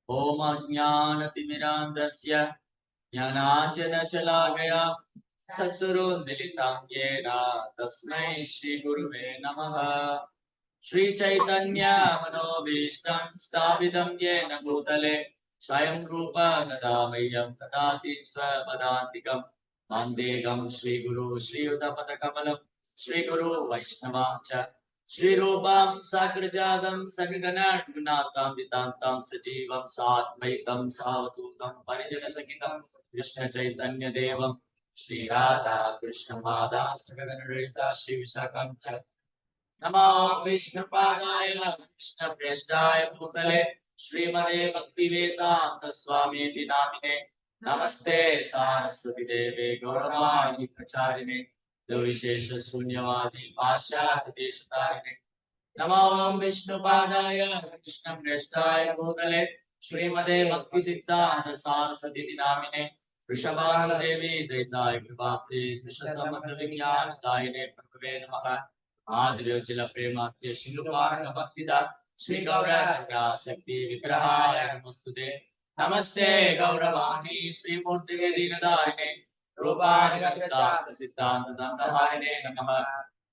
ओम अज्ञानतिमिरान्धस्य ज्ञानाञ्जनशलाकया चक्षुरुन्मीलितं येन तस्मै श्रीगुरुवे नमः। श्रीचैतन्य मनोभीष्टं स्थापितं येन भूतले स्वयं रूप गदामह्यं ददाति स्वपदान्तिकं वन्देऽहं श्रीगुरु श्रीयुतपदकमलं श्रीगुरु वैष्णवां च श्रीरूपं साग्रजातं सगगणनाथं वितान्तं सजीवं साद्वैतं सावधूतं परिजनसहितं कृष्ण चैतन्य देवं श्रीराधा कृष्ण मादा सगगणललिता श्रीविशाखं च नमो विष्णुपादाय कृष्णप्रेष्ठाय भूतले श्रीमते भक्तिवेदान्त स्वामीति नामिने नमस्ते सारस्वती देवे गौरवाणी प्रचारिणे विशेष शून्यवादी पाश्चात्य देशतारिणे नमो विष्णुपादाय कृष्णप्रेष्ठाय भूतले श्रीमते भक्ति सिद्धान्त सारस्वती नामिने वृषभानुदेवी दैताय कृपाप्ते कृष्णतमन्त्र विज्ञान दायिने प्रभवे नमः आदिव्योचिल प्रेमात्य शिलुपार्क भक्तिदा श्री गौरंगा शक्ति विग्रहाय नमस्तुते नमस्ते गौरवाणी श्री मूर्ति दीनदारिणे रूपानुगता सिद्धांत दंडहारिणे नमः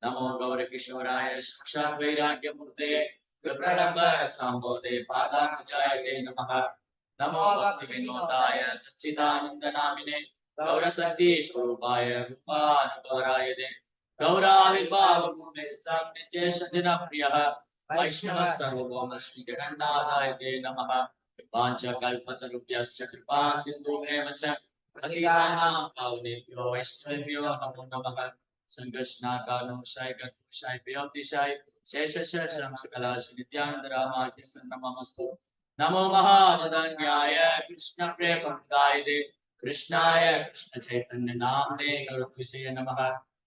नमो गौर किशोराय साक्षात् वैराग्य मूर्ते विप्रलंब संबोधे पादानुजाय नमः नमो भक्ति विनोदाय सच्चिदानंद नामिने गौर शक्ति स्वरूपाय रूपानुगौराय दे गौराविर्भावभूमेस्तं नित्यशजनप्रियः वैष्णव सर्वभौम श्री जगन्नाथाय ते नमः वाञ्छकल्पतरुभ्यश्च कृपा सिन्धुभ्येव च पतितानां पावनेभ्यो वैष्णवेभ्यो नमो नमः संकर्षणाकारणोषाय गतोषाय प्रियोतिशाय शेषशर्षंसकलाश नित्यानंद रामाकृष्ण नमस्तु नमो महावदन्याय कृष्ण प्रेमदाय दे कृष्णाय कृष्ण चैतन्य नामने गुरुत्विषये नमः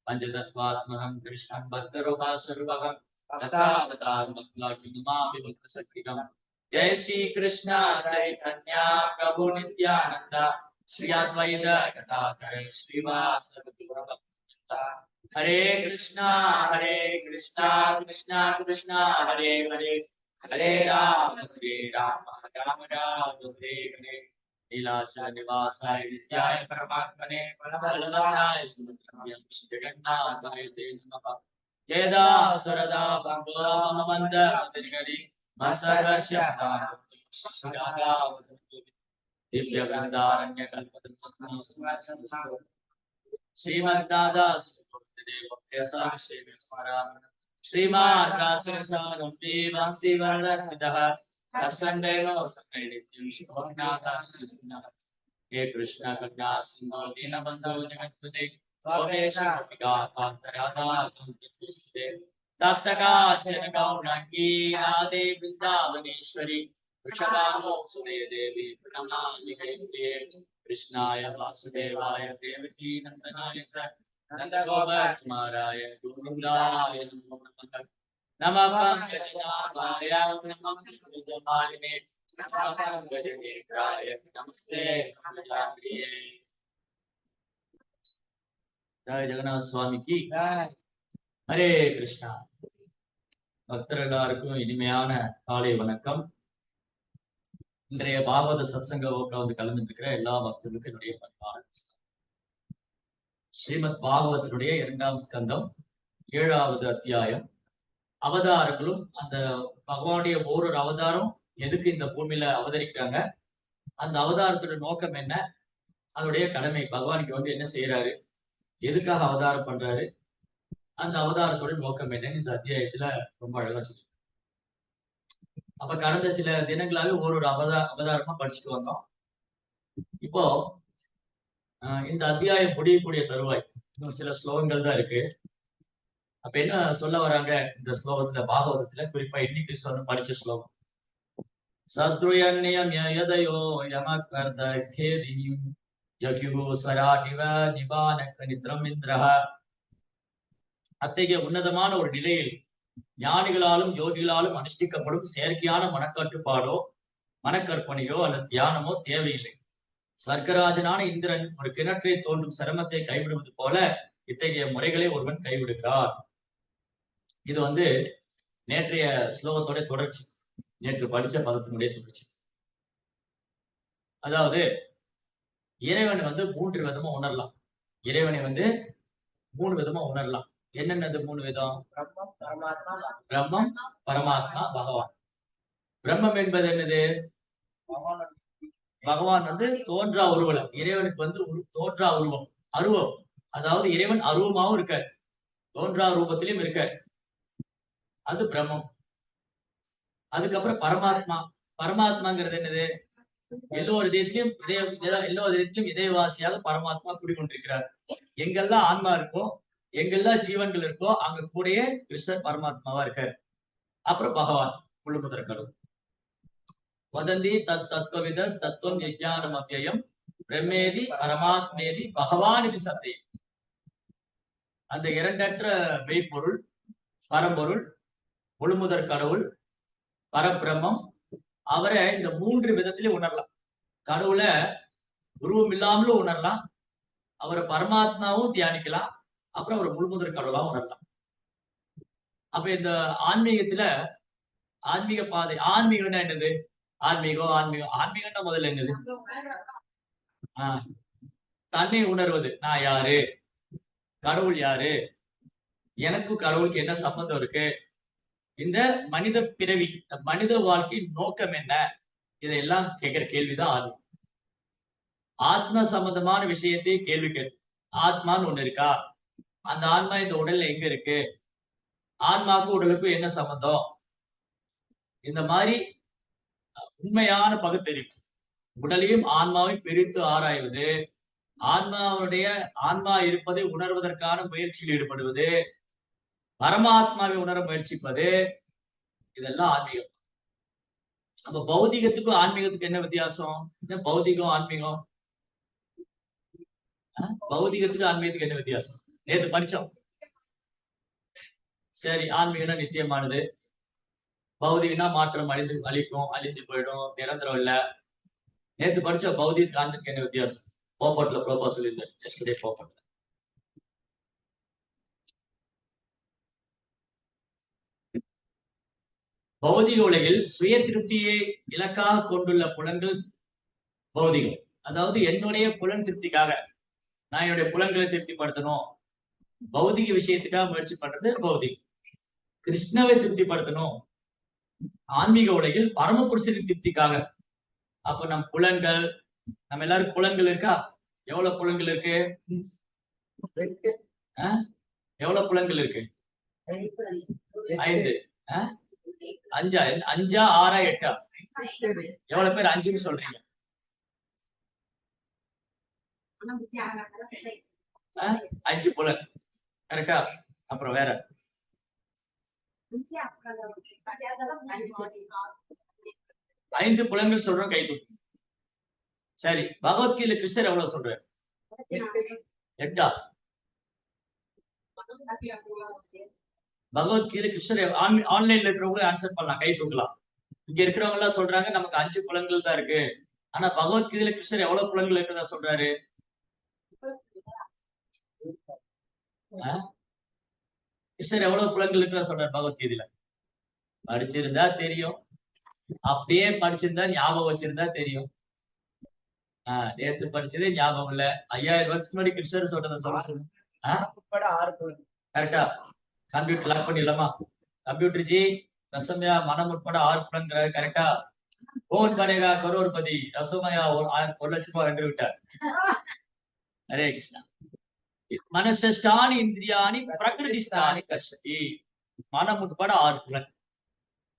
पंचतत्वात्मकं कृष्णं भक्तरूपासुरभगं तथावतारमग्नाकिमामि भक्तशक्तिकं जय श्री कृष्ण चैतन्य प्रभु नित्यानंद श्री अद्वैत गदाधर श्रीवासदि गौरभक्तवृंद हरे कृष्णा कृष्णा कृष्णा हरे हरे हरे राम राम हरे हरे नीलाचल निवासाय नित्याय परमात्मने बलवन्ताय सुभद्राभ्यां जगन्नाथाय ते नमः जयदा सुरदा बंधो मम मंद मदिगरि मसर्वस्य सदागा दिव्य वृंदारण्य कल्पतरुः स्मरस्तु श्रीमद्राधा देव केशव सेवे स्मरामि श्रीमान रासरसारंभे वंशी वरदस्थितः दर्शनदेनो समेदित्यं शुभज्ञाताश्रीनः हे कृष्ण कन्या सिंधु दीनबन्धो जगत्पते गोपेश गोपिका कान्तराधा कुन्तिपुस्ते तप्तकाञ्चन गौराङ्गी राधे वृन्दावनेश्वरी वृषभानुसुते देवी प्रणमामि हरिप्रिये कृष्णाय वासुदेवाय देवकी नन्दनाय च नन्दगोपकुमाराय गोविन्दाय नमो नमः नमः पंकजनाभाय नमः पंकजमालिने नमः पंकजनेत्राय नमस्ते पंकजाप्रिये जय जगन्नाथ स्वामी की हरे कृष्णा பக்தர் எல்லாருக்கும் இனிமையான காலை வணக்கம். இன்றைய பாகவத சத்சங்க வகுப்புல வந்து கலந்துட்டு இருக்கிற எல்லா பக்தர்களுக்கும் என்னுடைய பண்பான ஸ்ரீமத் பாகவதனுடைய 2ஆம் ஸ்கந்தம் 7வது அத்தியாயம் அவதாரங்களும் அந்த பகவானுடைய ஒவ்வொரு அவதாரம் எதுக்கு இந்த பூமியில அவதரிக்கிறாங்க, அந்த அவதாரத்தோட நோக்கம் என்ன, அதனுடைய கடமை, பகவானுக்கு வந்து என்ன செய்யறாரு, எதுக்காக அவதாரம் பண்றாரு, அந்த அவதாரத்தோட நோக்கம் என்னன்னு இந்த அத்தியாயத்துல ரொம்ப அழகா சொல்லி. அப்ப கடந்த சில தினங்களாக ஒரு அவதாரமா படிச்சுட்டு வந்தோம். இப்போ இந்த அத்தியாயம் முடியக்கூடிய தருவாய் இன்னும் சில ஸ்லோகங்கள் தான் இருக்கு. அப்ப என்ன சொல்ல வராங்க இந்த ஸ்லோகத்துல, பாகவதத்துல குறிப்பா இன்னைக்கு படிச்ச ஸ்லோகம் சத்ருயன்யம் யதயோ யமகர்த கேதியும் யக்யுகோ சராடிவ நிபானக நித்ரம் இந்திரஹ. அத்தகைய உன்னதமான ஒரு நிலையில் ஞானிகளாலும் யோகிகளாலும் அனுஷ்டிக்கப்படும் செயற்கையான மனக்கட்டுப்பாடோ மனக்கற்பனையோ அல்லது தியானமோ தேவையில்லை. சர்க்கராஜனான இந்திரன் ஒரு கிணற்றை தோன்றும் சிரமத்தை கைவிடுவது போல இத்தகைய முறைகளை ஒருவன் கைவிடுகிறார். இது வந்து நேற்றைய ஸ்லோகத்தோட தொடர்ச்சி, நேற்று படிச்ச பதத்தினுடைய தொடர்ச்சி. அதாவது இறைவன் வந்து 3 விதமா உணரலாம். இறைவனை வந்து 3 விதமா உணரலாம். என்னென்னது 3 விதம்? பிரம்மம், பரமாத்மா, பகவான். பிரம்மம் என்பது என்னது? பகவான் வந்து தோன்றா உருவம். இறைவனுக்கு வந்து தோன்றா உருவம். அருவம். அதாவது இறைவன் அருவமாவும் இருக்கார். தோன்றா ரூபத்திலும் இருக்கார். அது பிரம்மம். அதுக்கப்புறம் பரமாத்மா. பரமாத்மாங்கிறது என்னது? எல்லோர் இதயத்திலும் இதயவாசியாக பரமாத்மா குடிகொண்டிருக்கிறார். எங்கெல்லாம் ஆன்மா இருக்கோ, எங்கெல்லாம் ஜீவன்கள் இருக்கோ, அங்க கூடயே கிருஷ்ணர் பரமாத்மாவா இருக்காரு. அப்புறம் பகவான் முழுமுதற் கடவுள். வதந்தி தத்துவவிதஸ் தத்துவம் யஜ்ஞானம் அவ்யயம் பிரம்மேதி பரமாத்மேதி பகவான் இது சத்தியம். அந்த இரண்டற்ற மெய்ப்பொருள், பரம்பொருள், முழுமுதற் கடவுள், பரபிரம்மம், அவரை இந்த 3 விதத்திலே உணரலாம். கடவுளை உருவம் இல்லாமலும் உணரலாம், அவரை பரமாத்மாவும் தியானிக்கலாம், அப்புறம் அவர் முழுமுதற் கடவுளாவும் உணரலாம். அப்ப இந்த ஆன்மீகத்துல ஆன்மீக பாதை, ஆன்மீகம்னா என்னது? ஆன்மீகம்னா முதல்ல என்னது? தன்னை உணர்வது. நான் யாரு? கடவுள் யாரு? எனக்கும் கடவுளுக்கு என்ன சம்பந்தம் இருக்கு? இந்த மனித பிறவி, மனித வாழ்க்கையின் நோக்கம் என்ன? இதையெல்லாம் கேட்கிற கேள்விதான் ஆன்மீகம். ஆத்ம சம்பந்தமான விஷயத்தை கேள்வி கேட்கு. ஆத்மான்னு ஒண்ணு இருக்கா? அந்த ஆன்மா இந்த உடல்ல எங்க இருக்கு? ஆன்மாக்கும் உடலுக்கும் என்ன சம்பந்தம்? இந்த மாதிரி உண்மையான பகுத்தறிவு, உடலையும் ஆன்மாவையும் பிரித்து ஆராய்வது, ஆன்மா இருப்பதை உணர்வதற்கான முயற்சியில் ஈடுபடுவது, பரமாத்மாவை உணர முயற்சிப்பது, இதெல்லாம் ஆன்மீகம். அப்ப பௌதிகத்துக்கும் ஆன்மீகத்துக்கும் என்ன வித்தியாசம்? பௌதிகம் ஆன்மீகம், பௌதிகத்துக்கு ஆன்மீகத்துக்கு என்ன வித்தியாசம்? நேத்து படிச்சோம். சரி, ஆன்மீகம்னா நிச்சயமானது, பௌதிகம்னா மாற்றம், அழிஞ்சு போயிடும், நிரந்தரம் இல்ல. நேத்து படிச்ச பௌதிகத்துக்கு ஆன்மீகத்துக்கு என்ன வித்தியாசம்? போப்பட்ல ப்ரோபா சொல்லியிருந்தேன். எஸ்டர்டே போப்பட்ல. பௌதிக உலகில் சுய திருப்தியை இலக்காக கொண்டுள்ள புலன்கள் பௌதிகம். அதாவது என்னுடைய புலன் திருப்திக்காக, நான் என்னுடைய புலன்களை திருப்திப்படுத்தணும், பௌதிக விஷயத்துக்காக முயற்சி பண்றது பௌதிகம். கிருஷ்ணவை திருப்திப்படுத்தணும், ஆன்மீக உலகில் பரமபுருஷனின் திருப்திக்காக. அப்ப நம் புலன்கள், நம்ம எல்லாருக்கும் புலன்கள் இருக்கா? எவ்வளவு புலன்கள் இருக்கு? எவ்வளவு புலன்கள் இருக்கு? 5. 5 6 8? எவ்வளவு பேர் 5ன்னு சொல்றீங்க? 5 புலன் கரெக்டா? அப்புறம் வேற 5 புலன்கள் சொல்றோம், கை தூக்கு. சரி, பகவத்கீதை கிருஷ்ணர் எவ்வளவு சொல்றாரு? 8. பகவத்கீதை கிருஷ்ணர் ஆன்லைன்ல இருக்கிறவங்க ஆன்சர் பண்ணலாம், கை தூக்கலாம். இங்க இருக்கிறவங்க எல்லாம் சொல்றாங்க நமக்கு 5 புலன்கள் தான் இருக்கு. ஆனா பகவத்கீதையில கிருஷ்ணர் எவ்வளவு புலன்கள் இருக்கிறதா சொல்றாரு? கிருஷ்ணர் எவ்வளவு புலன்கள் இருக்கிறதா சொல்றாரு பகவத்கீதையில? படிச்சிருந்தா தெரியும், அப்படியே படிச்சிருந்தா ஞாபகம் வச்சிருந்தா தெரியும். நேத்து படிச்சதே ஞாபகம் இல்ல. 5000 வருஷத்துக்கு முன்னாடி கிருஷ்ணர் சொல்றத சொல்லுங்க. கரெக்டா? கம்ப்யூட்டர் லாக் பண்ணிடலாமா? கம்ப்யூட்டர் ஜி, ரசமயா மனம் உட்பட 6 புலன்கள் கரெக்டா? கோன் பனேகா கரோர்பதி, ரசமயா 1 லட்சம் ரூபாய் வென்று விட்டார். ஹரே கிருஷ்ணா. மனசஸ்டானி இந்திரியானி பிரகிருதிஸ்தானி கர்ஷதி. மனம் உட்பட 6 புலன்.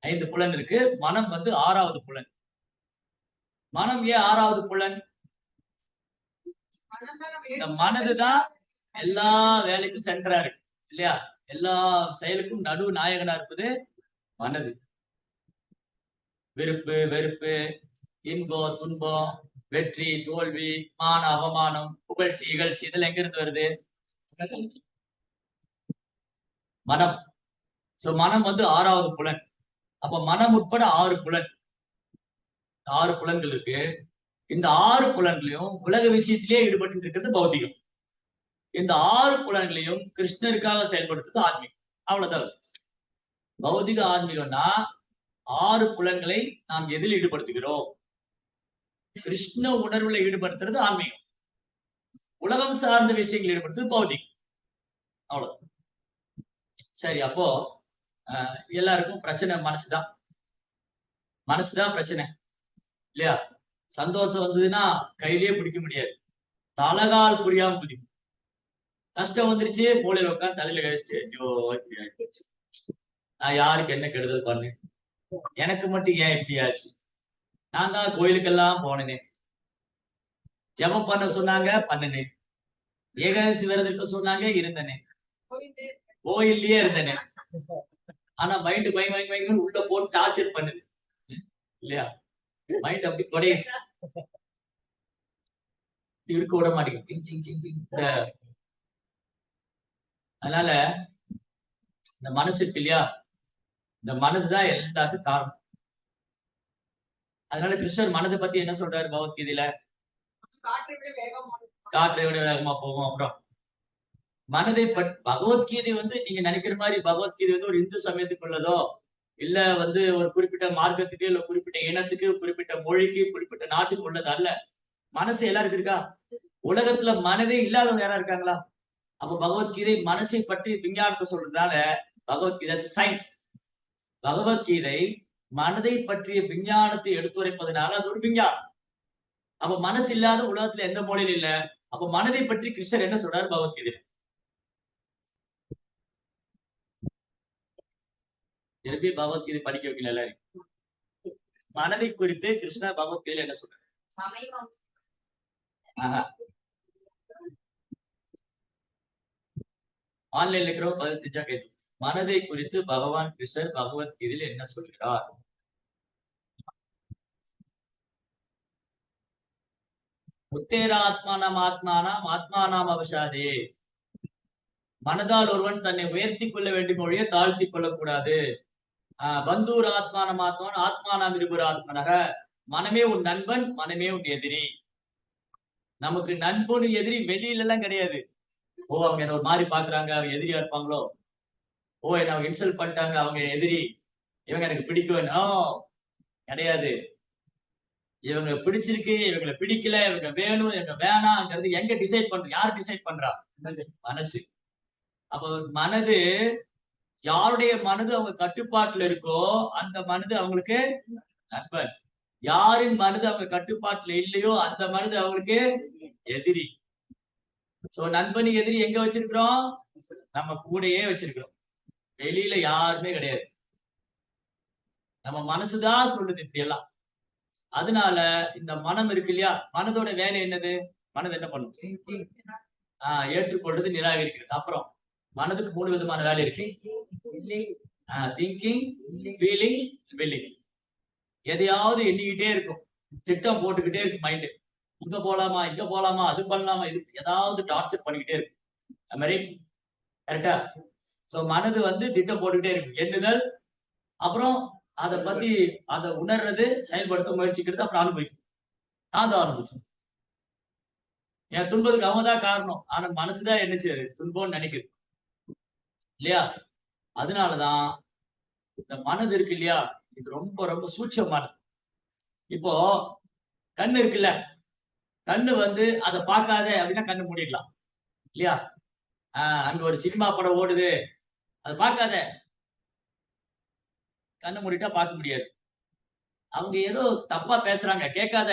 5 புலன் இருக்கு, மனம் வந்து 6வது புலன். மனம் ஏன் 6வது புலன்? இந்த மனதுதான் எல்லா வேலைக்கும் சென்டரா இருக்கு இல்லையா? எல்லா செயலுக்கும் நடு நாயகனா இருப்பது மனது. விருப்பு வெறுப்பு, இன்பம் துன்பம், வெற்றி தோல்வி, மான அவமானம், புகழ்ச்சி இகழ்ச்சி, இதெல்லாம் எங்க இருந்து வருது? மனம். சோ மனம் வந்து 6வது புலன். அப்ப மனம் உட்பட 6 புலன், 6 புலன்கள் இருக்கு. இந்த 6 புலன்களையும் உலக விஷயத்திலேயே ஈடுபட்டு இருக்கிறது பௌத்திகம். இந்த 6 புலன்களையும் கிருஷ்ணருக்காக செயல்படுத்துறது ஆன்மீகம். அவ்வளவுதான். பௌதிக ஆன்மீகம்னா 6 புலன்களை நாம் எதில் ஈடுபடுத்துகிறோம்? கிருஷ்ண உணர்வுல ஈடுபடுத்துறது ஆன்மீகம், உலகம் சார்ந்த விஷயங்கள் ஈடுபடுத்துறது பௌதிகம். அவ்வளவு. சரி, அப்போ எல்லாருக்கும் பிரச்சனை மனசுதான். மனசுதான் பிரச்சனை இல்லையா? சந்தோஷம் வந்ததுன்னா கையிலேயே பிடிக்க முடியாது, தலகால் புரியாம குதிக்கும். கஷ்டம் வந்துருச்சு, மூளையில உட்காந்து தலையில கழிச்சுட்டு ஐயோ இப்படி ஆயிடுச்சு, நான் யாருக்கு என்ன கெடுதல் பண்ணேன், எனக்கு மட்டும் ஏன் இப்படி ஆச்சு, நான் தான் கோயிலுக்கெல்லாம் போனேனே, ஜெபம் பண்ண சொன்னாங்க பண்ணனே, ஏகாதசி விரதம் இருக்க சொன்னாங்க இருந்தனே, கோயில்லயே இருந்தனே, ஆனா மைண்ட் பயம் பயம் பயம் உள்ள போட்டு டார்ச்சர் பண்ணுது இல்லையா? மைண்ட் அப்படி குறையுது, இருக்க விட மாட்டேங்குது. அதனால இந்த மனசு இருக்கு இல்லையா, இந்த மனதுதான் எல்லாத்துக்கும் காரணம். அதனால கிருஷ்ணர் மனதை பத்தி என்ன சொல்றாரு பகவத்கீதையில? காற்றை விட வேகமா போகும். அப்புறம் மனதை பகவத்கீதை நீங்க நினைக்கிற மாதிரி பகவத்கீதை ஒரு இந்து சமயத்துக்குள்ளதோ, இல்ல ஒரு குறிப்பிட்ட மார்க்கத்துக்கு, இல்ல குறிப்பிட்ட இனத்துக்கு, குறிப்பிட்ட மொழிக்கு, குறிப்பிட்ட நாட்டுக்கு உள்ளது அல்ல. மனசு எல்லாருக்கும் இருக்கா? உலகத்துல மனதே இல்லாதவங்க யாரா இருக்காங்களா? அப்ப பகவத்கீதை மனசை பற்றி விஞ்ஞானத்தை சொல்றதுனால பகவத்கீதை சயின்ஸ். பகவத்கீதை மனதை பற்றிய விஞ்ஞானத்தை எடுத்துரைப்பதனால அது ஒரு விஞ்ஞானம். அப்ப மனசு இல்லாத உலகத்துல எந்த மொழியிலும் இல்ல. அப்ப மனதை பற்றி கிருஷ்ணர் என்ன சொல்றாரு பகவத்கீதை? திருப்பி பகவத்கீதை படிக்க வைக்கல எல்லாரும். மனதை குறித்து கிருஷ்ணர் பகவத்கீதையில என்ன சொல்றாரு? ஆன்லைன்ல இருக்கிறவங்க பதில் தெரிஞ்சா கேட்டு. மனதை குறித்து பகவான் கிருஷ்ணர் பகவத்கீதையில் என்ன சொல்கிறார்? உத்தேராத்மானம் ஆத்மானாம் ஆத்மானாம் அவசாதே. மனதால் ஒருவன் தன்னை உயர்த்தி கொள்ள வேண்டும் ஒழிய தாழ்த்தி கொள்ளக்கூடாது. பந்தூர் ஆத்மானம் ஆத்மான் ஆத்மானாம் இருபுர் ஆத்மனக. மனமே உன் நண்பன், மனமே உன் எதிரி. நமக்கு நண்பன் எதிரி வெளியில எல்லாம் கிடையாது. ஓ அவங்க என்ன ஒரு மாதிரி பாக்குறாங்க, அவங்க எதிரியா இருப்பாங்களோ, ஓ என்ன அவங்க இன்சல்ட் பண்ணிட்டாங்க அவங்க எதிரி, இவங்க எனக்கு பிடிக்கும் கிடையாது. இவங்க பிடிச்சிருக்கு, இவங்களை பிடிக்கல, இவங்க வேணும், இவங்க வேணாங்கிறது எங்க டிசைட் பண்ற? யார் டிசைட் பண்றா? மனசு. அப்ப மனது, யாருடைய மனது அவங்க கட்டுப்பாட்டுல இருக்கோ அந்த மனது அவங்களுக்கு நண்பன். யாரின் மனது அவங்க கட்டுப்பாட்டுல இல்லையோ அந்த மனது அவங்களுக்கு எதிரி. சோ நண்பனி எதிரி எங்க வச்சிருக்கிறோம்? நம்ம கூடயே வச்சிருக்கிறோம், வெளியில யாருமே கிடையாது. நம்ம மனசுதான் சொல்லுது இப்படி எல்லாம். அதனால இந்த மனம் இருக்கு இல்லையா, மனதோட வேலை என்னது? மனது என்ன பண்ணும்? ஏற்றுக்கொள்றது, நிராகரிக்கிறது. அப்புறம் மனதுக்கு 3 விதமான வேலை இருக்கு. Thinking, feeling, willing. எதையாவது எண்ணிக்கிட்டே இருக்கும், திட்டம் போட்டுக்கிட்டே இருக்கு மைண்ட். இங்க போலாமா, இங்க போலாமா, அது பண்ணலாமா, இது ஏதாவது டார்ச்சர் பண்ணிக்கிட்டே இருக்கு. அது மாதிரி கரெக்டா? சோ மனது திட்டம் போட்டுக்கிட்டே இருக்கு, எண்ணுதல், அப்புறம் அதை பத்தி அதை உணர்றது, செயல்படுத்த முயற்சிக்கிறது, அப்புறம் அனுபவிக்கும். நான் தான் அனுபவிச்சேன். என் துன்பத்துக்கு அவங்க தான் காரணம், ஆனா மனசுதான் என்னச்சு துன்பம்னு நினைக்குது இல்லையா? அதனாலதான் இந்த மனது இருக்கு இல்லையா, இது ரொம்ப ரொம்ப சூட்சமானது. இப்போ கண்ணு இருக்குல்ல, கண்ணு அதை பார்க்காத அப்படின்னா கண்ணு மூடிடலாம் இல்லையா? அங்க ஒரு சினிமா படம் ஓடுது, அதை பார்க்காத, கண்ணு மூடிட்டா பார்க்க முடியாது. அவங்க ஏதோ தப்பா பேசுறாங்க, கேட்காத,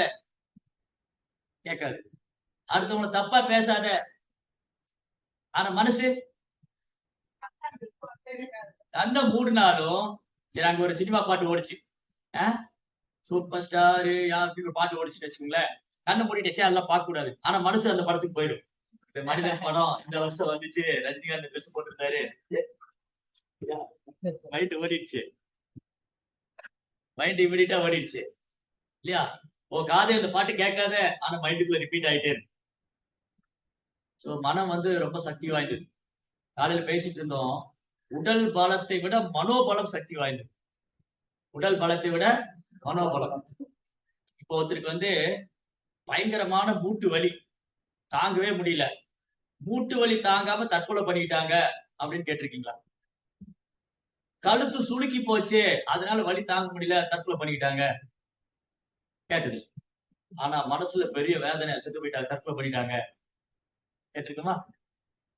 கேட்காது. அடுத்தவங்களை தப்பா பேசாத, ஆனா மனசு கண்ணை மூடினாலும் சரி, அங்க ஒரு சினிமா பாட்டு ஓடிச்சு, சூப்பர் ஸ்டாரு அப்படின்னு ஒரு பாட்டு ஓடிச்சுன்னு வச்சுங்களேன், கண்ணை மூடிட்டே அதெல்லாம் பார்க்க கூடாது. ஆனா மனசு அந்த படத்துக்கு போயிடும். இந்த மனிதன் படம் இந்த வருஷம் வந்துச்சு, ரஜினிகாந்த் ட்ரெஸ் போட்டிருந்தாரு, மைண்ட் ஓடிடுச்சு, மைண்ட் இமிடியட்டா ஓடிடுச்சு இல்லையா? ஓ காது அந்த பாட்டு கேட்காத, ஆனா மைண்டுக்குள்ள ரிப்பீட் ஆயிட்டே இருக்கு. சோ மனம் ரொம்ப சக்தி வாய்ந்தது. காலையில பேசிட்டு இருந்தோம், உடல் பலத்தை விட மனோபலம் சக்தி வாய்ந்தது. உடல் பலத்தை விட மனோபலம். இப்போ ஒருத்தருக்கு பயங்கரமான மூட்டு வலி, தாங்கவே முடியல, மூட்டு வலி தாங்காம தற்கொலை பண்ணிக்கிட்டாங்க அப்படின்னு கேட்டிருக்கீங்களா? கழுத்து சுளுக்கி போச்சு, அதனால வலி தாங்க முடியல, தற்கொலை பண்ணிக்கிட்டாங்க, கேட்டது. ஆனா மனசுல பெரிய வேதனை, செத்து போயிட்டாங்க, தற்கொலை பண்ணிட்டாங்க. கேட்டிருக்குமா?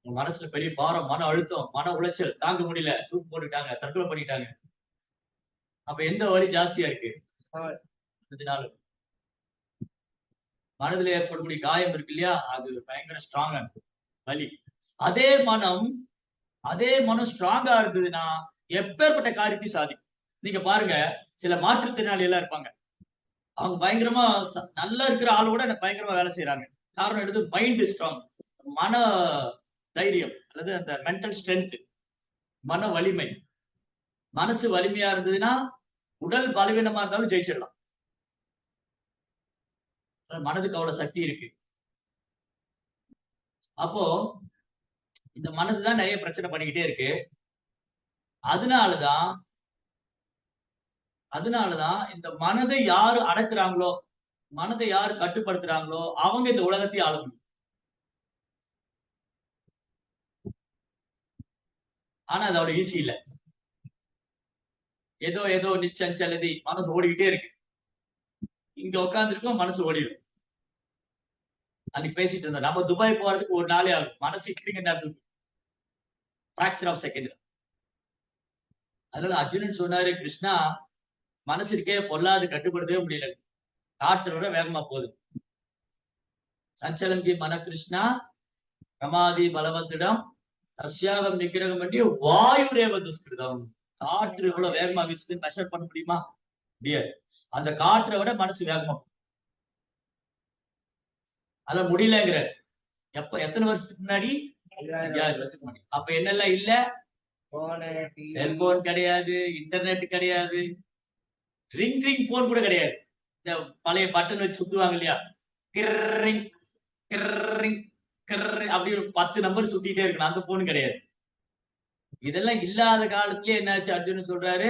உங்க மனசுல பெரிய பாரம், மன அழுத்தம், மன உளைச்சல் தாங்க முடியல, தூக்கு போட்டுட்டாங்க, தற்கொலை பண்ணிட்டாங்க. அப்ப எந்த வலி ஜாஸ்தியா இருக்கு? அதனால மனதில் ஏற்படக்கூடிய காயம் இருக்கு இல்லையா? அது பயங்கர ஸ்ட்ராங்கா இருக்கு வலி. அதே மனம் அதே மனம் ஸ்ட்ராங்கா இருந்ததுன்னா எப்பேற்பட்ட காரியத்தையும் சாதிக்கும். நீங்க பாருங்க, சில மாற்றுத்திறனாளி எல்லாம் இருப்பாங்க. அவங்க பயங்கரமா நல்லா இருக்கிற ஆளோட எனக்கு பயங்கரமா வேலை செய்யறாங்க. காரணம் எடுத்து மைண்ட் ஸ்ட்ராங், மன தைரியம் அல்லது அந்த மென்டல் ஸ்ட்ரென்த், மன வலிமை. மனசு வலிமையா இருந்ததுன்னா உடல் பலவீனமா இருந்தாலும் ஜெயிச்சிடலாம். மனதுக்கு அவ்வளவு சக்தி இருக்கு. அப்போ இந்த மனதுதான் நிறைய பிரச்சனை பண்ணிக்கிட்டே இருக்கு. அதனாலதான் அதனாலதான் இந்த மனதை யாரு அடக்குறாங்களோ, மனதை யாரு கட்டுப்படுத்துறாங்களோ அவங்க இந்த உலகத்தை ஆள முடியும். ஆனா அது அவ்வளவு ஈஸி இல்ல. ஏதோ ஏதோ நிச்சஞ்சலதி மனசு ஓடிக்கிட்டே இருக்கு. இங்க உட்கார்ந்து இருக்கோம், மனசு ஓடிடும். அன்னைக்கு பேசிட்டு இருந்தோம், நம்ம துபாய் போறதுக்கு ஒரு நாளே ஆகும். மனசு இப்படிங்க நேரத்துக்கு பிராக்சர் ஆஃப் செகண்ட். அதனால அர்ஜுனன் சொன்னாரு, கிருஷ்ணா மனசு இருக்கே பொல்லாது, கட்டுப்படுத்தவே முடியல, காற்றை விட வேகமா போகுது. சஞ்சலம் கி மன கிருஷ்ணா பிரமாதி பலவத்திடம் தஸ்யாகம் நிகிரகம் பண்ணி வாயு ரேவ துஷ்கிருதம். காற்று இவ்வளவு வேகமா வீசுது, மெஷர் பண்ண முடியுமா? முடியாது. அந்த காற்றை விட மனசு வேகமா. அத முடியலங்கிற. எப்ப எத்தனை வருஷத்துக்கு முன்னாடி? 5000 வருஷத்துக்கு முன்னாடி. அப்ப என்னெல்லாம் இல்ல? செல்போன் கிடையாது, இன்டர்நெட் கிடையாது, ரிங் போன் கூட கிடையாது. இந்த பழைய பட்டன் வச்சு சுத்துவாங்க இல்லையா? கிர்ரிங் கிர்ரிங் கிர்ரிங் அப்படி ஒரு 10 நம்பர் சுத்திட்டே இருக்கணும். அந்த போன் கிடையாது. இதெல்லாம் இல்லாத காலத்திலேயே என்னாச்சு? அர்ஜுனன் சொல்றாரு,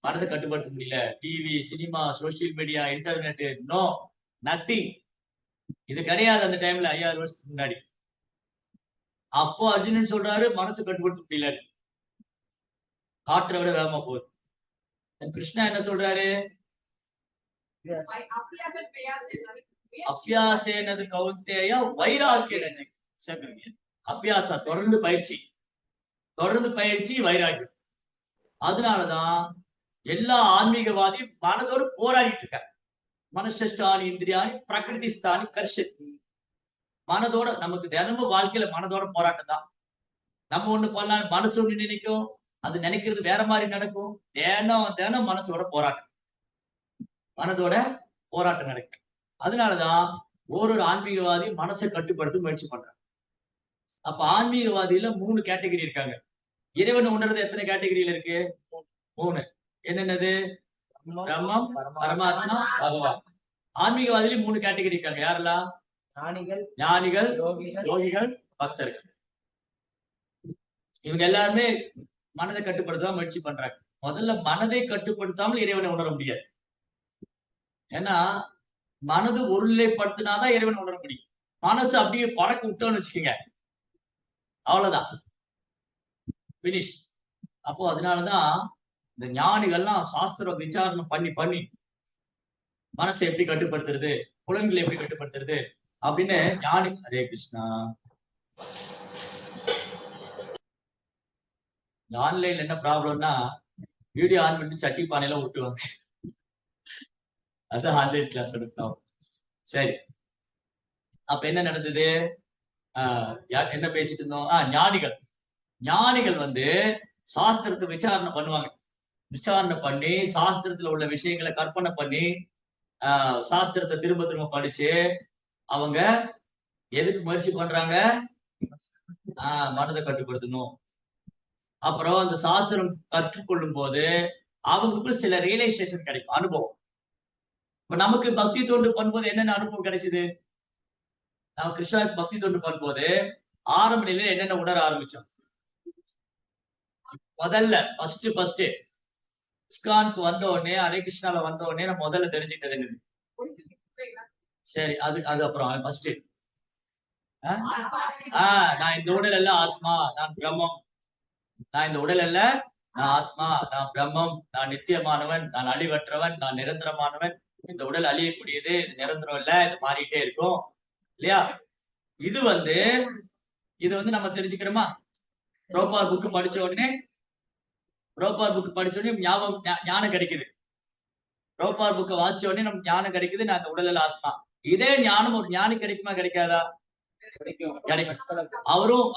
மனசை கட்டுப்படுத்த முடியல. TV, cinema, social media, internet, no nothing. இது கிடையாது அந்த டைம்ல 5000 வருஷத்துக்கு முன்னாடி. அப்போ அர்ஜுனன் சொல்றாரு, மனசு கட்டுப்படுத்த முடியல, காற்றை விட வேகமா போகுது. கிருஷ்ணா என்ன சொல்றாரு? அபியாசேனது கௌந்தேய வைராக்கிய. அபியாசா தொடர்ந்து பயிற்சி வைராக்கியம். அதனாலதான் எல்லா ஆன்மீகவாதியும் மனதோடு போராடிட்டு இருக்காங்க. மனசஷ்டானி இந்திரியானி பிரகிருதிஸ்தானி கர்ஷத்தி. மனதோட நமக்கு தினமும் வாழ்க்கையில மனதோட போராட்டம் தான். நம்ம ஒண்ணு பண்ணலாம், மனசு ஒண்ணு நினைக்கும், அது நினைக்கிறது வேற மாதிரி நடக்கும். தினம் மனசோட போராட்டம், மனதோட போராட்டம் நடக்கும். அதனாலதான் ஒரு ஆன்மீகவாதி மனசை கட்டுப்படுத்த முயற்சி பண்றாங்க. அப்ப ஆன்மீகவாதியில 3 கேட்டகரி இருக்காங்க. இறைவன் உணர்றது எத்தனை கேட்டகரியில இருக்கு? 3. என்னென்னது? பிரம்மம், பரமாத்மா, பகவான். ஆன்மீகவாதியில 3 கேட்டகரி இருக்காங்க. யாரெல்லாம்? ஞானிகள், யோகிகள், பக்தர்கள். இவங்க எல்லாருமே மனதை கட்டுப்படுத்த முயற்சி பண்றாங்க. முதல்ல மனதை கட்டுப்படுத்தாமல் இறைவனை உணர முடியாது. ஏன்னா மனது ஒருநிலைப்படுத்தினாதான் இறைவன் உணர முடியும். மனசு அப்படியே பறக்க விட்டோம்னு வச்சுக்கோங்க, அவ்வளவுதான், பினிஷ். அப்போ அதனாலதான் இந்த ஞானிகள்லாம் சாஸ்திர விசாரணை பண்ணி மனசை எப்படி கட்டுப்படுத்துறது, புலன்களை எப்படி கட்டுப்படுத்துறது அப்படின்னு ஞானி. ஹரே கிருஷ்ணா. ஆன்லைன்ல என்ன ப்ராப்ளம்னா, வீடியோ ஆன் பண்ணி சட்டி பானையில விட்டுவாங்க. அதான் ஆன்லைன் கிளாஸ் எடுக்கணும். சரி, அப்ப என்ன நடந்தது? என்ன பேசிட்டு இருந்தோம்? ஞானிகள் வந்து சாஸ்திரத்தை விசாரணை பண்ணுவாங்க. விசாரணை பண்ணி சாஸ்திரத்துல உள்ள விஷயங்களை கற்பனை பண்ணி சாஸ்திரத்தை திரும்ப படிச்சு அவங்க எதுக்கு முயற்சி பண்றாங்க? மனதை கட்டுப்படுத்தணும். அப்புறம் அந்த சாஸ்திரம் கற்றுக்கொள்ளும் போது அவங்களுக்கு சில ரியலைசேஷன் கிடைக்கும், அனுபவம். இப்ப நமக்கு பக்தி தொண்டு பண்ணும்போது என்னென்ன அனுபவம் கிடைச்சது? நம்ம கிருஷ்ணாவுக்கு பக்தி தொண்டு பண்ணும்போது ஆரம்ப நிலையில என்னென்ன உணர ஆரம்பிச்சோம்? முதல்ல ஃபர்ஸ்ட் இஸ்கானுக்கு வந்த உடனே, ஹரே கிருஷ்ணால வந்த உடனே நான் முதல்ல தெரிஞ்சுக்கிட்டது என்னது? சரி, அது அப்புறம் ஃபர்ஸ்ட் நான் இந்த உடல் அல்ல ஆத்மா, நான் பிரம்மம். நான் இந்த உடல் அல்ல, நான் ஆத்மா, நான் பிரம்மம், நான் நித்தியமானவன், நான் அழிவற்றவன், நான் நிரந்தரமானவன். இந்த உடல் அழியக்கூடியது, இது நிரந்தரம் இல்ல, இது மாறிட்டே இருக்கும் இல்லையா? இது வந்து நம்ம தெரிஞ்சுக்கிறோமா? ப்ரோபார் புக் படிச்ச உடனே ஞானம் கிடைக்குது. ப்ரோபார் புக்கை வாசிச்ச உடனே நமக்கு ஞானம் கிடைக்குது. நான் இந்த உடல் ஆத்மா. இதே ஞானம் ஒரு ஞானி கிடைக்குமா கிடைக்காதா? கிடைக்கும்.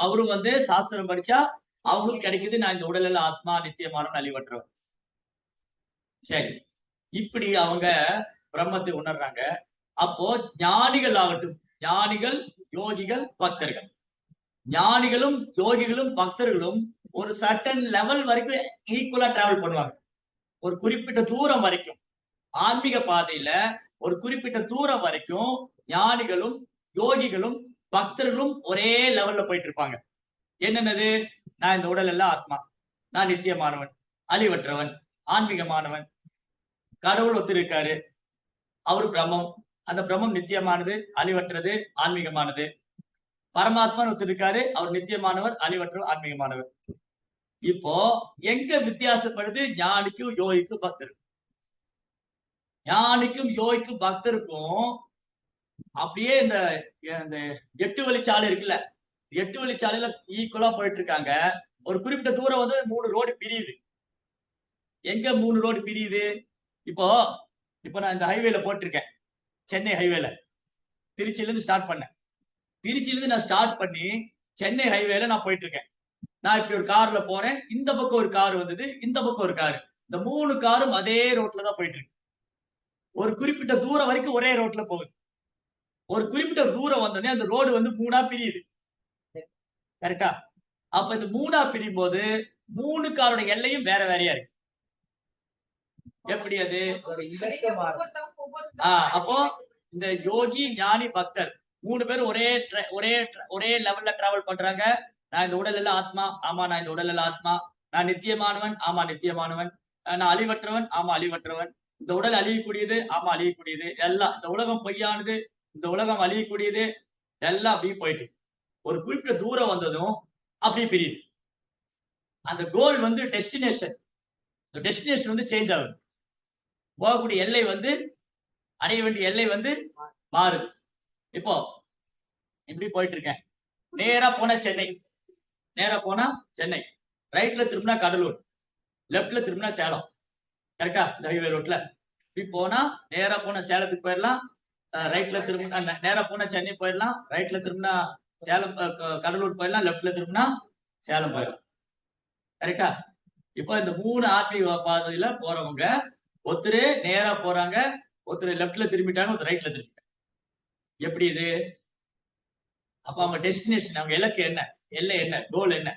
அவரும் வந்து சாஸ்திரம் படிச்சா அவங்களும் கிடைக்குது. நான் இந்த உடல் ஆத்மா நித்தியமானவன், அழிவற்றவன். சரி, இப்படி அவங்க பிரம்மத்தை உணர்றாங்க. அப்போ ஞானிகள் ஆகட்டும், ஞானிகள், யோகிகள், பக்தர்கள், ஞானிகளும் யோகிகளும் பக்தர்களும் ஒரு சர்டன் லெவல் வரைக்கும் ஈக்குவலா டிராவல் பண்ணுவாங்க. ஒரு குறிப்பிட்ட தூரம் வரைக்கும் ஆன்மீக பாதையில ஒரு குறிப்பிட்ட தூரம் வரைக்கும் ஞானிகளும் யோகிகளும் பக்தர்களும் ஒரே லெவல்ல போயிட்டு இருப்பாங்க. என்னென்னது? நான் இந்த உடல் எல்லாம் ஆத்மா, நான் நித்தியமானவன், அழிவற்றவன், ஆன்மீகமானவன், கடவுள் ஒத்திருக்காரு, அவர் பிரம்மம், அந்த பிரம்மம் நித்தியமானது, அழிவற்றது, ஆன்மீகமானது. பரமாத்மான்னு ஒருத்தர் அவர் நித்தியமானவர், அழிவற்றவர், ஆன்மீகமானவர். இப்போ எங்க வித்தியாசப்படுது ஞானிக்கும் யோகிக்கும் பக்தருக்கும்? ஞானிக்கும் யோகிக்கும் பக்தருக்கும் அப்படியே இந்த 8 வழிச்சாலை இருக்குல்ல, 8 வழிச்சாலையில ஈக்குவலா போயிட்டு இருக்காங்க. ஒரு குறிப்பிட்ட தூரம் வந்து 3 ரோடு பிரியுது. எங்க 3 ரோடு பிரியுது? இப்போ நான் இந்த ஹைவேல போட்டிருக்கேன், சென்னை ஹைவேல. திருச்சியில இருந்து ஸ்டார்ட் பண்ணேன். திருச்சியில இருந்து நான் ஸ்டார்ட் பண்ணி சென்னை ஹைவேல நான் போயிட்டு இருக்கேன். நான் இப்படி ஒரு கார்ல போறேன். இந்த பக்கம் ஒரு கார் வந்தது, இந்த பக்கம் ஒரு கார். இந்த 3 காரும் அதே ரோட்ல தான் போயிட்டு இருக்கு. ஒரு குறிப்பிட்ட தூரம் வரைக்கும் ஒரே ரோட்ல போகுது. ஒரு குறிப்பிட்ட தூரம் வந்தோடனே அந்த ரோடு வந்து 3ஆ பிரியுது. கரெக்டா? அப்ப இந்த 3ஆ பிரியும் போது 3 காரோட எல்லையும் வேற வேறையா இருக்கு. எப்படி அது? அப்போ இந்த யோகி, ஞானி, பக்தர் 3 பேரும் ஒரே லெவல்ல டிராவல் பண்றாங்க. நான் இந்த உடல் எல்லாம் ஆத்மா, ஆமா நான் இந்த உடல் எல்லாம் ஆத்மா. நான் நித்தியமானவன், ஆமா நித்தியமானவன். நான் அழிவற்றவன், ஆமா அழிவற்றவன். இந்த உடல் அழியக்கூடியது, ஆமா அழியக்கூடியது. எல்லாம் இந்த உலகம் பொய்யானது, இந்த உலகம் அழியக்கூடியது, எல்லாம் அப்படியே போயிட்டு ஒரு குறிப்பிட்ட தூரம் வந்ததும் அப்படியே பிரியுது. அந்த கோல் வந்து டெஸ்டினேஷன் வந்து சேஞ்ச் ஆகுது. போகக்கூடிய எல்லை வந்து, அடைய வேண்டிய எல்லை வந்து மாறுது. இப்போ இப்படி போயிட்டு இருக்கேன். நேரா போனா சென்னை, ரைட்ல திரும்பினா கடலூர், லெப்ட்ல திரும்பினா சேலம். கரெக்டா? இந்த ஹைவே ரோட்ல இப்படி போனா நேரா போனா சேலத்துக்கு போயிடலாம். ரைட்ல திரும்பினா நேரா போனா சென்னை போயிடலாம். ரைட்ல திரும்பினா சேலம், கடலூர் போயிடலாம். லெப்ட்ல திரும்பினா சேலம் போயிடலாம். கரெக்டா? இப்போ இந்த 3 ஆர்டிஓ பாதையில போறவங்க ஒருத்தர் நேரா போறாங்க, ஒருத்தர் லெப்ட்ல திரும்பிட்டாங்க, ஒருத்தர் ரைட்ல திரும்பிட்டாங்க. எப்படி இது? அப்ப அவங்க டெஸ்டினேஷன், அவங்க இலக்கு என்ன, எல்லை என்ன, கோல் என்ன?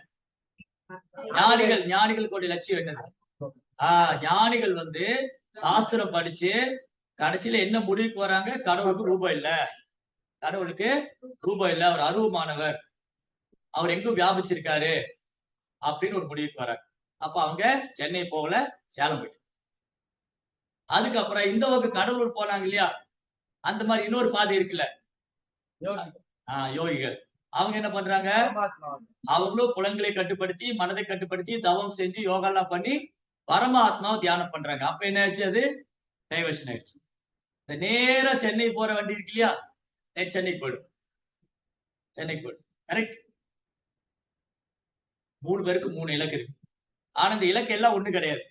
ஞானிகளுக்கு லட்சியம் என்னது? ஞானிகள் வந்து சாஸ்திரம் படிச்சு கடைசியில என்ன முடிவுக்கு வராங்க? கடவுளுக்கு ரூபாய் இல்ல, அவர் அருவமானவர், அவர் எங்கும் வியாபிச்சிருக்காரு அப்படின்னு ஒரு முடிவுக்கு வராங்க. அப்ப அவங்க சென்னை போகல, சேலம் போயிட்டு. அதுக்கப்புறம் இந்த பக்கம் கடலூர் போனாங்க இல்லையா? அந்த மாதிரி இன்னொரு பாதை இருக்குல்ல, யோகிகள். அவங்க என்ன பண்றாங்க? அவங்களும் புலன்களை கட்டுப்படுத்தி, மனதை கட்டுப்படுத்தி, தவம் செஞ்சு யோகா எல்லாம் பண்ணி பரமாத்மாவை தியானம் பண்றாங்க. அப்ப என்ன ஆச்சு? அது டைவர்ஷன் ஆயிடுச்சு. இந்த நேரா சென்னை போற வண்டி இருக்கு இல்லையா? சென்னைக்கு போயிடும். கரெக்ட்? 3 பேருக்கு 3 இலக்கு இருக்கு. ஆனா இந்த இலக்கு எல்லாம் ஒண்ணு கிடையாது.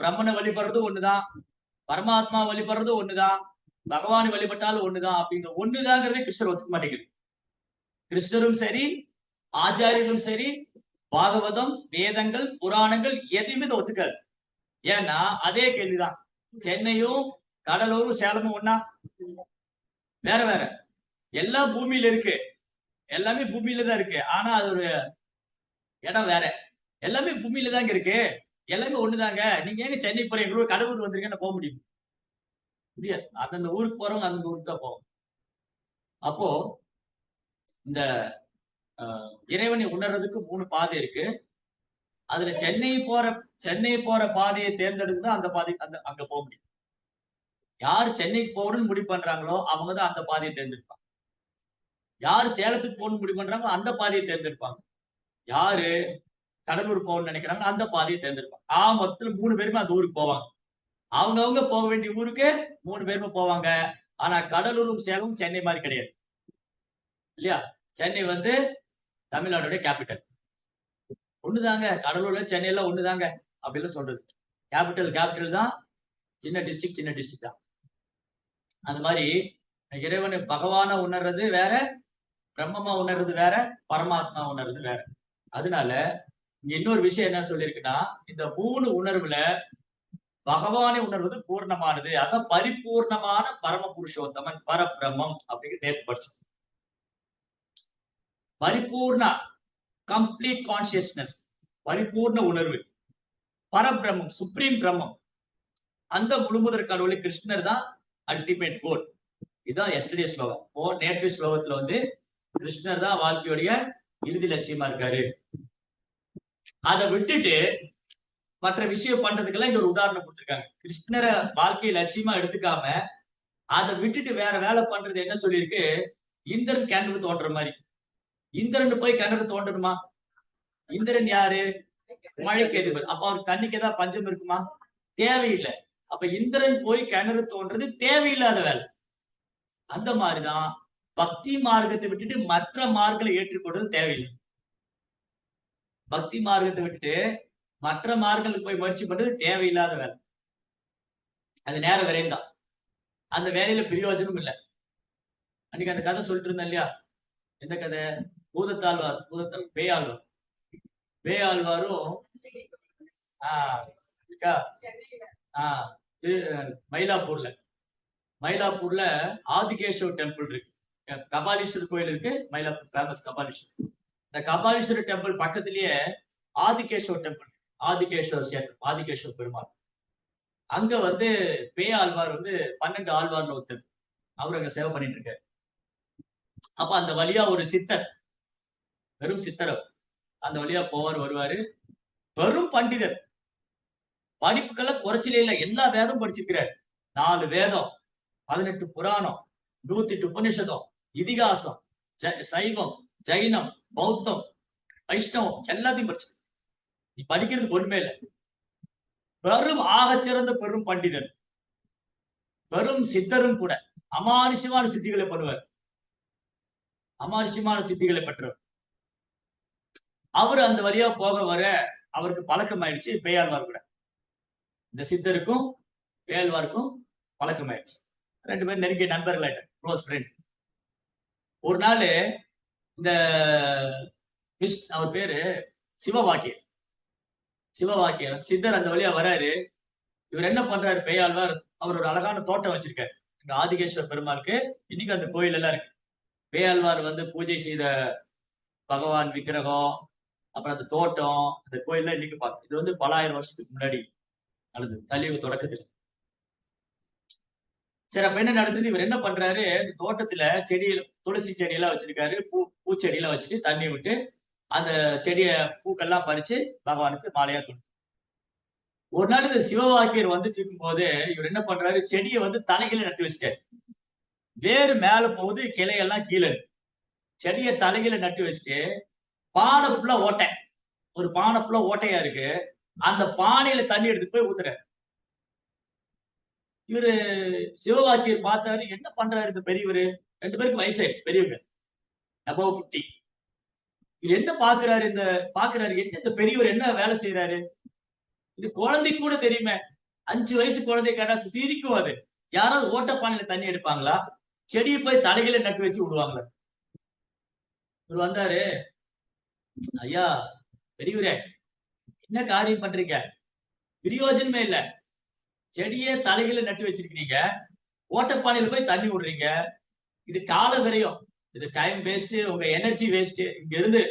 பிரம்மனை வழிபடுறது ஒண்ணுதான், பரமாத்மா வழிபடுறது ஒண்ணுதான், பகவானை வழிபட்டாலும் ஒண்ணுதான். அப்படிங்கிற ஒண்ணுதாங்கிறதே கிருஷ்ணர் ஒத்துக்க மாட்டேங்குது. கிருஷ்ணரும் சரி, ஆச்சாரியர்களும் சரி, பாகவதம், வேதங்கள், புராணங்கள் எதையுமே ஒத்துக்காது. ஏன்னா அதே கேள்விதான். சென்னையும் கடலூரும் சேலமும் ஒண்ணா? வேற வேற. எல்லாம் பூமியில இருக்கு, எல்லாமே பூமியில தான் இருக்கு. ஆனா அது ஒரு இடம் வேற. எல்லாமே பூமியில தாங்க இருக்கு, எல்லாமே ஒண்ணுதாங்க. நீங்க எங்க சென்னை போறீங்க, எங்களோட கடலூர் வந்திருக்கேன்னு போக முடியாது. அந்தந்த ஊருக்கு போறவங்க அந்தந்த ஊருக்கு தான் போவோம். அப்போ இந்த இறைவனை உணர்றதுக்கு 3 பாதை இருக்கு. அதுல சென்னை போற பாதையை தேர்ந்தெடுத்து அந்த பாதை அங்க போக முடியும். யாரு சென்னைக்கு போகணும்னு முடிவு பண்றாங்களோ அவங்க தான் அந்த பாதையை தேர்ந்தெடுப்பாங்க. யாரு சேலத்துக்கு போகணும்னு முடிவு பண்றாங்களோ அந்த பாதையை தேர்ந்தெடுப்பாங்க. யாரு கடலூர் போகணும்னு நினைக்கிறாங்க அந்த பாதையை தேர்ந்தெடுப்பாங்க. மொத்தத்துல 3 பேருமே அந்த ஊருக்கு போவாங்க. அவங்கவங்க போக வேண்டிய ஊருக்கு 3 பேருமே போவாங்க. ஆனா கடலூரும், சேலமும் சென்னை மாரி கிடையாது. இல்லையா? சென்னை வந்து தமிழ்நாடுடைய கேபிட்டல். ஒண்ணுதாங்க. கடலூர்ல, சென்னைல ஒண்ணுதாங்க. அப்படிலாம் சொல்றது. கேபிட்டல் தான். சின்ன டிஸ்ட்ரிக்ட் தான். அந்த மாரி இறைவன பகவான உணர்றது வேற, பிரம்மமா உணர்றது வேற, பரமாத்மா உணர்றது வேற. அதனால இங்க இன்னொரு விஷயம் என்ன சொல்லியிருக்குன்னா, இந்த 3 உணர்வுல பகவானை உணர்வது பூர்ணமானது. அதான் பரிபூர்ணமான பரம புருஷோத்தமன், பரபிரம்மம் அப்படின்னு நேத்து படிச்சோம். பரிபூர்ண கம்ப்ளீட் கான்சியஸ்னஸ், பரிபூர்ண உணர்வு, பரபிரம்மம், சுப்ரீம் பிரம்மம். அந்த முழுமுதற் கடவுளை கிருஷ்ணர் தான் அல்டிமேட் கோல். இதுதான் எஸ்டர்டே ஸ்லோகம். நேற்று ஸ்லோகத்துல வந்து கிருஷ்ணர் தான் வாழ்க்கையுடைய இறுதி லட்சியமா இருக்காரு. அதை விட்டுட்டு மற்ற விஷயம் பண்றதுக்கெல்லாம் இங்க ஒரு உதாரணம் கொடுத்திருக்காங்க. கிருஷ்ணரை வாழ்க்கையை லட்சியமா எடுத்துக்காம அதை விட்டுட்டு வேற வேலை பண்றது என்ன சொல்லியிருக்கு? இந்திரன் கிணறு தோன்ற மாதிரி. இந்திரன் போய் கிணறு தோண்டணுமா? இந்திரன் யாரு? மழைக்கு எதிர்ப்பு. அப்ப அவருக்கு தண்ணிக்கு ஏதாவது பஞ்சம் இருக்குமா? தேவையில்லை. அப்ப இந்திரன் போய் கிணறு தோன்றது தேவையில்லாத வேலை. அந்த மாதிரிதான் பக்தி மார்க்கத்தை விட்டுட்டு மற்ற மார்க்கங்களை ஏற்றுக்கொள்வது தேவையில்லை. பக்தி மார்க்கத்தை விட்டுட்டு மற்ற மார்க்கங்களுக்கு போய் முயற்சி பண்றது தேவையில்லாத வேலை. அது நேர விரையும் தான். அந்த வேலையில பிரயோஜனம் இல்லை. அன்னைக்கு அந்த கதை சொல்லிட்டு இருந்தேன் இல்லையா? எந்த கதை? பேயாழ்வார். பேயாழ்வாரும் மயிலாப்பூர்ல மயிலாப்பூர்ல ஆதிகேஸ்வர் டெம்பிள் இருக்கு. கபாலீஸ்வரர் கோயில் இருக்கு. மயிலாப்பூர் ஃபேமஸ் கபாலீஸ்வரர். இந்த கபாலீஸ்வரர் டெம்பிள் பக்கத்திலேயே ஆதிகேஸ்வர் டெம்பிள், ஆதிகேஸ்வர் சேத்திரம், ஆதிகேஸ்வர் பெருமாள். அங்க வந்து பேயாழ்வார் வந்து 12 ஆழ்வார்ல ஒருத்தர். அவர் அங்க சேவை பண்ணிட்டு இருக்காரு. அப்ப அந்த வழியா ஒரு சித்தர், வெறும் சித்தர், அந்த வழியா போவார் வருவாரு. வெறும் பண்டிதர். படிப்புக்கெல்லாம் குறைச்சலே இல்லை. எல்லா வேதம் படிச்சிருக்கிறார். 4 வேதம், 18 புராணம், 108 உபனிஷதம், இதிகாசம், சைவம், ஜைனம், பௌத்தம், வைஷ்ணவம் எல்லாத்தையும் படிச்சு. நீ படிக்கிறதுக்கு ஒண்ணுமே இல்லை. வெறும் ஆகச்சிறந்த பெரும் பண்டிதர், வெறும் சித்தரும் கூட. அமானுஷ்யமான சித்திகளை பண்ணுவார். அமானுஷ்யமான சித்திகளை பெற்றவர். அவரு அந்த வழியா போக வர அவருக்கு பழக்கம் ஆயிடுச்சு பேயாழ்வார் கூட. இந்த சித்தருக்கும் பேயாழ்வாருக்கும் பழக்கம் ஆயிடுச்சு. 2 பேரும் நெருங்கிய நண்பர்கள் ஆயிட்டார். Close friend. ஒரு நாள் இந்த அவர் பேரு சிவவாக்கியர். சிவவாக்கியர் சித்தர் அந்த வழியா வராரு. இவர் என்ன பண்றாரு? பேயாழ்வார் அவர் ஒரு அழகான தோட்டம் வச்சிருக்காரு. இந்த ஆதிகேஸ்வர பெருமாளுக்கு இன்னைக்கு அந்த கோயில் எல்லாம் இருக்கு. பேயாழ்வார் வந்து பூஜை செய்த பகவான் விக்கிரகம், அப்புறம் அந்த தோட்டம், அந்த கோயில்லாம் இன்னைக்கு பார்க்கும். இது வந்து பல ஆயிரம் வருஷத்துக்கு முன்னாடி நடந்தது, கலியுக தொடக்கத்துல. சரி, அப்ப என்ன நடந்தது? இவர் என்ன பண்றாரு? இந்த தோட்டத்துல செடியில துளசி செடியெல்லாம் வச்சிருக்காரு. பூச்செடியெல்லாம் வச்சுட்டு தண்ணி விட்டு அந்த செடிய பூக்கள்லாம் பறிச்சு பகவானுக்கு மாலையா தொடுத்து. ஒரு நாள் இந்த சிவவாக்கியர் வந்துட்டு இருக்கும் போது இவர் என்ன பண்றாரு? செடியை வந்து தலைகீழ நட்டு வச்சுட்டாரு. வேறு மேல போகுது, கிளையெல்லாம் கீழே இருக்கு. செடியை தலைகீழ நட்டு வச்சுட்டு பானை ஃபுல்லா ஓட்டை. ஒரு பானை ஃபுல்லா ஓட்டையா இருக்கு. அந்த பானையில தண்ணி எடுத்துட்டு போய் ஊத்துறாரு. இவரு சிவவாக்கியர் பார்த்தாரு. என்ன பண்றாரு இந்த பெரியவரு? 2 பேருக்கு வயசாயிடுச்சு, பெரியவங்க, above 50. இவர் என்ன பாக்குறாரு? என்ன இந்த பெரியவர் என்ன வேலை செய்யறாரு? இது குழந்தைக்கு கூட தெரியுமே. 5 வயசு குழந்தை கேட்டா சிரிக்கும் அது. யாராவது ஓட்டப்பானையில தண்ணி எடுப்பாங்களா? செடியை போய் தலைகீழ நட்டு வச்சு விடுவாங்களா? இவர் வந்தாரு. ஐயா பெரியவரே, என்ன காரியம் பண்றீங்க? பிரயோஜனமே இல்ல. செடியே தலைகீழ நட்டு வச்சிருக்கீங்க, ஓட்டப்பானையில போய் தண்ணி விடுறீங்க. இது கால விரயம், இது டைம் வேஸ்ட், உங்க எனர்ஜி வேஸ்ட். இங்க இருந்து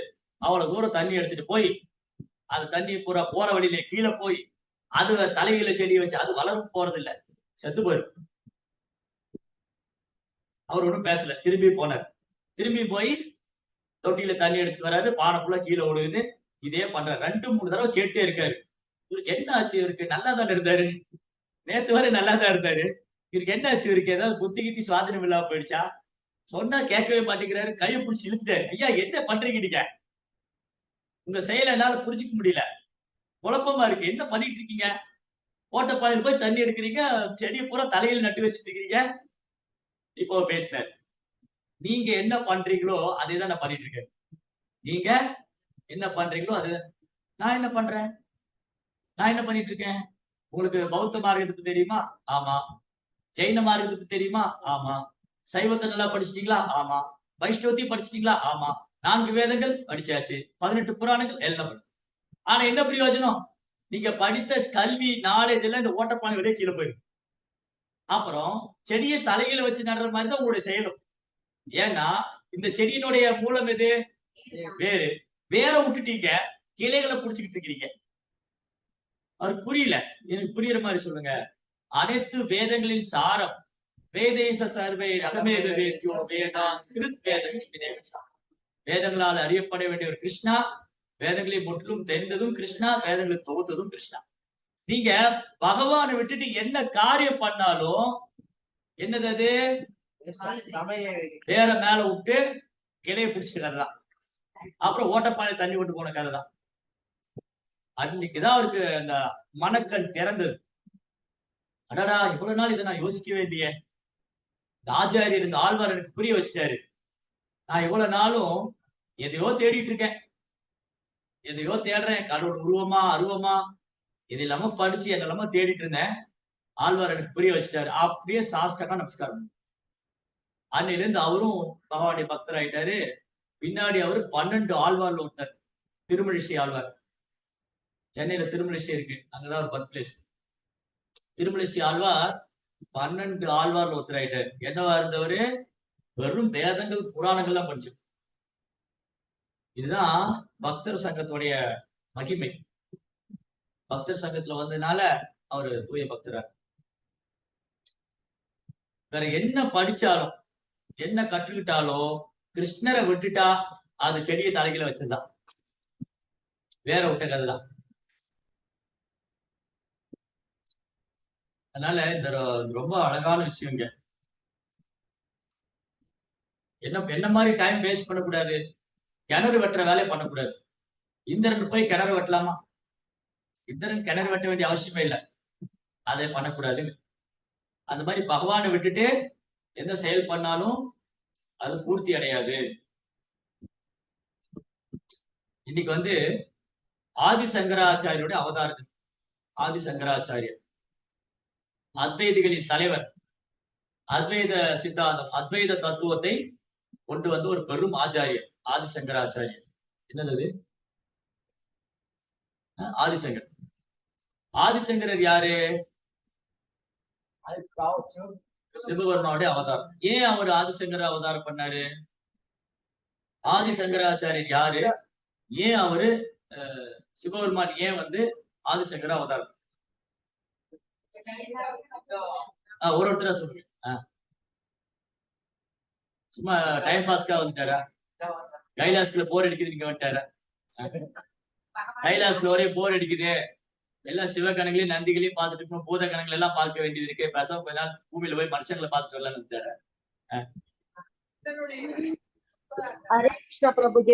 அவ்வளவு தூரம் தண்ணி எடுத்துட்டு போய் அந்த தண்ணி பூரா போற வழியில கீழே போய் அது தலைகீழ செடியை வச்சு அது வளரும் போறது இல்ல, செத்து போயிரு. அவர் ஒன்றும் பேசல, திரும்பி போனார். திரும்பி போய் தொட்டியில தண்ணி எடுத்துட்டு வராரு. பானை ஃபுல்லா கீழே விழுகுது. இதே பண்றாரு. 2-3 தடவை கேட்டே இருக்காரு. இவருக்கு என்ன ஆச்சு? இவருக்கு நல்லா தானே இருந்தாரு, நேத்து வரை நல்லா தான் இருந்தாரு. இவருக்கு என்ன ஆச்சு? இவருக்கு ஏதாவது புத்தி கித்தி சுவாதனம் இல்லாம போயிடுச்சா? சொன்னா கேட்கவே மாட்டேங்கிறாரு. கையை பிடிச்சி இழுத்துட்டாரு. ஐயா என்ன பண்றீங்க நீங்க? உங்க செயலை என்னால புரிஞ்சுக்க முடியல, குழப்பமா இருக்கு, என்ன பண்ணிட்டு இருக்கீங்க? ஓட்டப்பானையில் போய் தண்ணி எடுக்கிறீங்க, செடியை பூரா தலையில நட்டு வச்சுட்டு இருக்கிறீங்க. இப்போ பேசினார். நீங்க என்ன பண்றீங்களோ அதே தான் நான் பண்ணிட்டு இருக்கேன். நீங்க என்ன பண்றீங்களோ அது நான் என்ன பண்றேன்? நான் என்ன பண்ணிட்டு இருக்கேன்? உங்களுக்கு பௌத்த மார்க்கத்துக்கு தெரியுமா? ஆமா. ஜெயின மார்க்கத்துக்கு தெரியுமா? ஆமா. சைவத்தை நல்லா படிச்சிட்டீங்களா? ஆமா. வைஷ்ணவத்தையும் படிச்சிட்டீங்களா? ஆமா. 4 வேதங்கள் படிச்சாச்சு. 18 புராணங்கள் எல்லாம் படிச்சு. ஆனா என்ன பிரயோஜனம்? நீங்க படித்த கல்வி நாலேஜ் எல்லாம் இந்த ஓட்டப்பானை வழியே கீழே போயிடும். அப்புறம் செடியை தலையில வச்சு நடுற மாதிரி தான் உங்களுடைய செயலும். ஏன்னா இந்த செடியினுடைய மூலம் எது? வேறு. வேற விட்டுட்டீங்க, கிளைகளை புடிச்சுக்கிட்டு இருக்கிறீங்க. அவருக்கு புரியல. எனக்கு புரியுற மாதிரி சொல்லுங்க. அனைத்து வேதங்களின் சாரம் வேதேச சர்வே ரகமேத வேத்யோ வேதான் கிருத் வேதம். வேதங்களால் அறியப்பட வேண்டிய ஒரு கிருஷ்ணா, வேதங்களை முற்றிலும் தெரிந்ததும் கிருஷ்ணா, வேதங்களை தொகுத்ததும் கிருஷ்ணா. நீங்க பகவானை விட்டுட்டு என்ன காரியம் பண்ணாலும் என்னது அது? வேற மேல விட்டு கிளைய பிடிச்சிட்டு கதை தான். அப்புறம் ஓட்டப்பானை தண்ணி விட்டு போன கதை தான். அன்னைக்குதான் அவருக்கு அந்த மனக்கண் திறந்தது. அடடா, இவ்வளவு நாள் இதை நான் யோசிக்கவே இல்லையே. இந்த ஆச்சாரியர், இந்த ஆழ்வார் எனக்கு புரிய வச்சுட்டாரு. நான் இவ்வளவு நாளும் எதையோ தேடிட்டு இருக்கேன், எதையோ தேடுறேன், கடவுள் உருவமா அருவமா இது இல்லாம படிச்சு என்னெல்லாம தேடிட்டு இருந்தேன். ஆழ்வார் எனக்கு புரிய வச்சுட்டாரு. அப்படியே சாஷ்டகா நமஸ்காரம். அன்னையில இருந்து அவரும் பகவானுடைய பக்தர் ஆயிட்டாரு. பின்னாடி அவரு 12 ஆழ்வார்ல ஒருத்தர். திருமழிசை ஆழ்வார். சென்னையில திருமழிசை இருக்கு, அங்கதான் ஒரு பர்த் பிளேஸ். திருமழிசை ஆழ்வார் 12 ஆழ்வார்ல ஒருத்தர் ஆயிட்டாரு. என்னவா இருந்தவரு? வெறும் வேதங்கள் புராணங்கள்லாம் படிச்சு. இதுதான் பக்தர் சங்கத்துடைய மகிமை. பக்தர் சங்கத்துல வந்ததுனால அவரு தூய பக்தரா. வேற என்ன படிச்சாலும் என்ன கற்றுக்கிட்டாலும் கிருஷ்ணரை விட்டுட்டா அந்த செடியை தலைகீழ வச்சதுதான். வேற விட்ட கதைதான். அதனால இந்த ரொம்ப அழகான விஷயங்க. என்ன மாதிரி டைம் வேஸ்ட் பண்ணக்கூடாது. கிணறு வெட்டுற வேலையை பண்ணக்கூடாது. இந்திரன் போய் கிணறு வெட்டலாமா? இந்திரன் கிணறு வெட்ட வேண்டிய அவசியமே இல்லை. அதை பண்ணக்கூடாது. அந்த மாதிரி பகவானை விட்டுட்டு எந்த செயல் பண்ணாலும் அது பூர்த்தி அடையாது. இன்னைக்கு வந்து ஆதிசங்கராச்சாரியோட அவதாரம். ஆதிசங்கராச்சாரியர் அத்வைதிகளின் தலைவர். அத்வைத சித்தாந்தம், அத்வைத தத்துவத்தை கொண்டு வந்து ஒரு பெரும் ஆச்சாரியர் ஆதிசங்கராச்சாரியர். என்னது? ஆதிசங்கர். ஆதிசங்கரர் யாரு? சிவபெருமானுடைய அவதாரம். ஏன் அவர் ஆதிசங்கர அவதாரம் பண்ணாரு? ஆதிசங்கராச்சாரியர் யாரு? ஏன் அவரு சிவபெருமான் ஏன் வந்து ஆதிசங்கர அவதாரம்? ஒரு ஒருத்தரா சொல்லுங்க. சும்மா டைம் பாஸ்க்கா வந்துட்டாரா? கைலாஸ்ல போர் அடிக்குது, நீங்க வந்துட்டாரா? கைலாஸ்ல ஒரே போர் அடிக்குது, எல்லா சிவகணங்களையும் நந்திகளையும் பார்த்துட்டு இருக்கணும், பூத கணங்களை எல்லாம் பார்க்க வேண்டியது இருக்கு, பேசாம கொஞ்ச நாள் பூமியில போய் மனுஷங்களை பார்த்துட்டு வரலாம்னு வந்துட்டாரா? हरे कृष्ण प्रभुजी.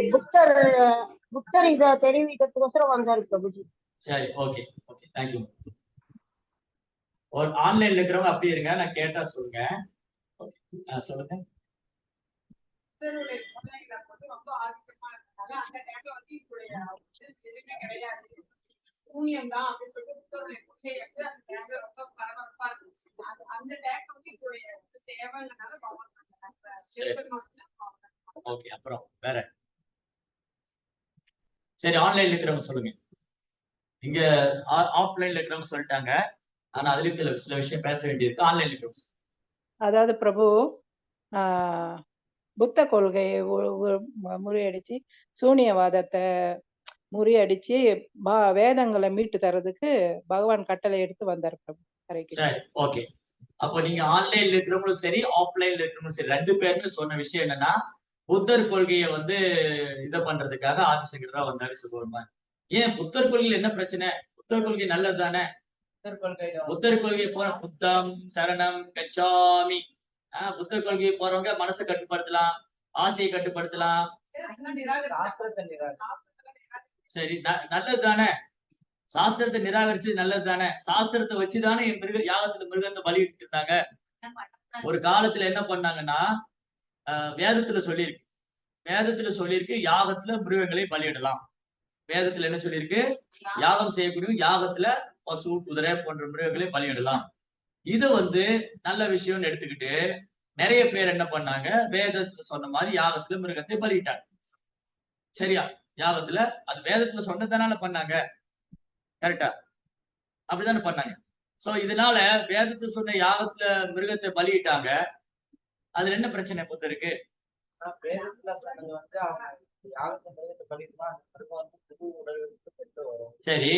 புத்தர் இத தெரிவிக்கிறதுக்கோசரம் வந்தாரு பிரபுஜி. சரி, ஓகே ஓகே, தேங்க்யூ. ஒரு ஆன்லைன்ல இருக்கிறவங்க அப்படியே இருங்க, நான் கேட்டா சொல்லுங்க. ஓகே, சொல்லுங்க. ஓகே, அப்புறம் வேற? சரி, ஆன்லைன்ல இருக்கிறவங்க சொல்லுங்க. இங்க ஆஃப்லைன்ல இருக்கிறவங்க சொல்லிட்டாங்க, ஆனா அதுலயும் சில விஷயம் பேச வேண்டியிருக்கு. ஆன்லைன்ல இருக்கிறவங்க. அதாவது பிரபு புத்த கொள்கையை முறியடிச்சு சூனியவாதத்தை முறியடிச்சு வேதங்களை மீட்டு தரதுக்கு பகவான் கட்டளை எடுத்து வந்தார் பிரபு. சரி, ஓகே. அப்போ நீங்க ஆன்லைன்ல இருக்கிறவங்களும் சரி, ஆஃப்லைன்ல இருக்கிறவங்களும் சரி, 2 பேருமே சொன்ன விஷயம் என்னன்னா, புத்தர் கொள்கையை வந்து இதை பண்றதுக்காக ஆதிசங்கரா வந்தாரு சிவபெருமான். ஏன் புத்தர் கொள்கையில் என்ன பிரச்சனை? புத்தர் கொள்கை நல்லது தானே. புத்தர் கொள்கை போற புத்தம் சரணம் கச்சாமி. புத்தர் கொள்கையை போறவங்க மனசை கட்டுப்படுத்தலாம், ஆசையை கட்டுப்படுத்தலாம். சரி, நல்லது தானே. சாஸ்திரத்தை நிராகரிச்சது நல்லது தானே? சாஸ்திரத்தை வச்சுதானே யாகத்துல மிருகத்தை பலியிட்டு இருந்தாங்க. ஒரு காலத்துல என்ன பண்ணாங்கன்னா, வேதத்துல சொல்லியிருக்கு. வேதத்துல சொல்லியிருக்கு யாகத்துல மிருகங்களை பலியிடலாம். வேதத்துல என்ன சொல்லியிருக்கு? யாகம் செய்யக்கூடிய யாகத்துல பசு, குதிரை போன்ற மிருகங்களை பலியிடலாம். இது நல்ல விஷயம்னு எடுத்துக்கிட்டு நிறைய பேர் என்ன பண்ணாங்க, வேதத்துல சொன்ன மாதிரி யாகத்துல மிருகத்தை பலியிட்டாங்க. சரியா? யாகத்துல அது வேதத்துல சொன்னதுனால பண்ணாங்க. கரெக்டா? அப்படித்தானே பண்ணாங்க. சோ இதனால வேதத்துல சொன்ன யாகத்துல மிருகத்தை பலியிட்டாங்க. அதுல என்ன பிரச்சனை புத்தருக்கு? சரி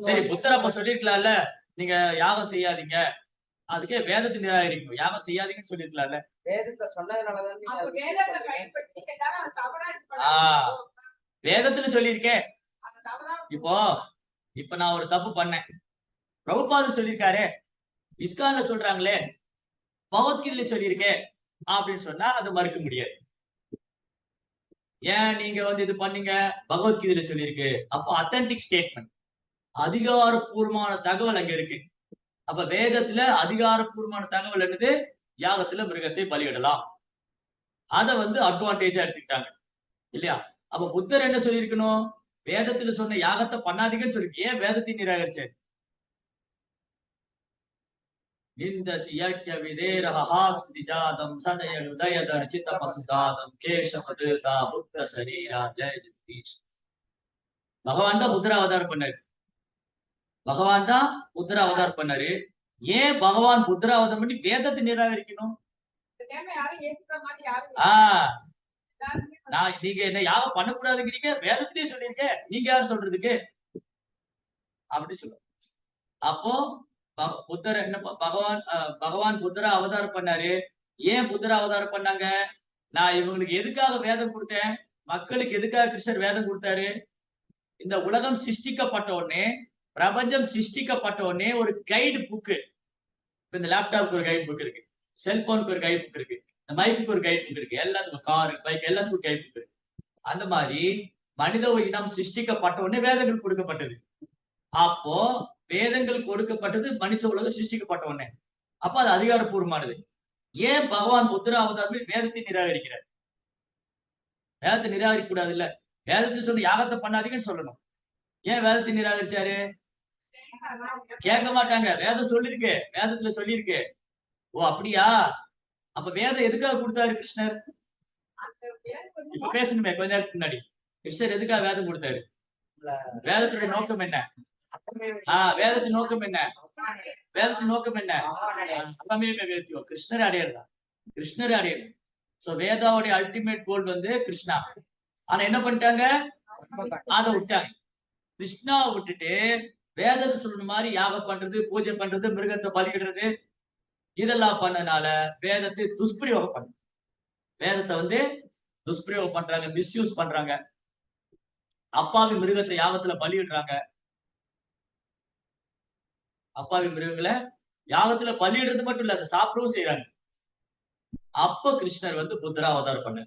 சரி, புத்தர் அப்ப சொல்லிருக்கலாம்ல, நீங்க யாகம் செய்யாதீங்க, அதுக்கே வேதத்தை நிராகரிக்கணும், யாகம் செய்யாதீங்கன்னு சொல்லிருக்கலாம்ல. வேதத்துல சொன்னதுனாலதான் வேதத்துல சொல்லியிருக்கேன். இப்போ இப்ப நான் ஒரு தப்பு பண்ணேன், பிரபுபாதர் சொல்லியிருக்காரு, இஸ்கான்ல சொல்றாங்களே, பகவத்கீதையில சொல்லியிருக்கேன் அப்படின்னு சொன்னா அது மறுக்க முடியாது. ஏன் நீங்க இது பண்ணீங்க? பகவத்கீதையில சொல்லியிருக்கு. அப்போ அத்தன்டிக் ஸ்டேட்மெண்ட், அதிகாரப்பூர்வமான தகவல் அங்க இருக்கு. அப்ப வேதத்துல அதிகாரப்பூர்வமான தகவல் என்னது? யாகத்துல மிருகத்தை பலியிடலாம். அத அட்வான்டேஜா எடுத்துக்கிட்டாங்க இல்லையா? அப்ப புத்தர் என்ன சொல்லியிருக்கணும்? வேதத்துல சொன்ன யாகத்தை பண்ணாதீங்கன்னு சொல்லி ஏன் வேதத்தை நிராகரிச்சாரு? பகவான் தான் புத்தர அவதாரம் பண்ணாரு. பகவான் தான் புத்தர அவதாரம் பண்ணாரு. ஏன் பகவான் புத்தர அவதாரம் பண்ணி வேதத்தை நிராகரிக்கணும்? நீங்க என்ன யாகம் பண்ணக்கூடாதுங்கிறீங்க, வேதத்திலேயே சொல்லியிருக்கேன், நீங்க யார் சொல்றதுக்கு? அப்படி சொல்லுவோம். அப்போ புத்தர் என்ன, பகவான் புத்தர அவதாரம் பண்ணாரு. ஏன் புத்தர அவதாரம் பண்ணாங்க? நான் இவங்களுக்கு எதுக்காக வேதம் கொடுத்தேன்? மக்களுக்கு எதுக்காக கிருஷ்ணர் வேதம் கொடுத்தாரு? இந்த உலகம் சிருஷ்டிக்கப்பட்ட உடனே, பிரபஞ்சம் சிருஷ்டிக்கப்பட்ட உடனே ஒரு கைடு புக்கு, இந்த லேப்டாப்புக்கு ஒரு கைடு புக் இருக்கு, செல்போனுக்கு ஒரு கைடு புக் இருக்கு, இந்த மைக்குக்கு ஒரு கைடு புக் இருக்கு, எல்லாத்துக்கும் கார், பைக் எல்லாத்துக்கும் கைடு புக் இருக்கு. அந்த மாதிரி மனித இனம் சிருஷ்டிக்கப்பட்ட உடனே வேதங்கள் கொடுக்கப்பட்டது. அப்போ வேதங்கள் கொடுக்கப்பட்டது மனுஷ உலகம் சிருஷ்டிக்கப்பட்ட உடனே. அப்ப அது அதிகாரப்பூர்வமானது. ஏன் பகவான் புத்தர அவதாரம் வேதத்தை நிராகரிக்கிறார்? வேதத்தை நிராகரிக்க கூடாது இல்ல? வேதத்தை சொல்லி யாகத்தை பண்ணாதீங்கன்னு சொல்லணும். ஏன் வேதத்தை நிராகரிச்சாரு? கேட்க மாட்டாங்க. வேதம் சொல்லிருக்கு, வேதத்துல சொல்லியிருக்கு. ஓ அப்படியா? அப்ப வேதம் எதுக்காக கொடுத்தாரு கிருஷ்ணர்? இப்ப பேசணுமே கொஞ்ச நேரத்துக்கு முன்னாடி. கிருஷ்ணர் எதுக்காக வேதம் கொடுத்தாரு? வேதத்துடைய நோக்கம் என்ன? வேதத்தின் நோக்கம் என்ன? வேதத்தின் நோக்கம் என்ன? கிருஷ்ணர் அடையறதா? கிருஷ்ணர் அடையணும். சோ வேதாவுடைய அல்டிமேட் கோல் கிருஷ்ணா. ஆனா என்ன பண்ணிட்டாங்க? அதை விட்டாங்க. கிருஷ்ணாவை விட்டுட்டு வேதத்தை சொல்ற மாதிரி யாகம் பண்றது, பூஜை பண்றது, மிருகத்தை பலியிடுறது, இதெல்லாம் பண்ணனால வேதத்தை துஷ்பிரயோகம் பண்ண, வேதத்தை துஷ்பிரயோகம் பண்றாங்க, மிஸ்யூஸ் பண்றாங்க. அப்பாவி மிருகத்தை யாகத்துல பலியிடுறாங்க. அப்பாவி மிருகங்களை யாகத்துல பலியிடுறது மட்டும் இல்ல, அதை சாப்பிடவும் செய்யறாங்க. அப்ப கிருஷ்ணர் புத்தரா அவதாரம் பண்ண.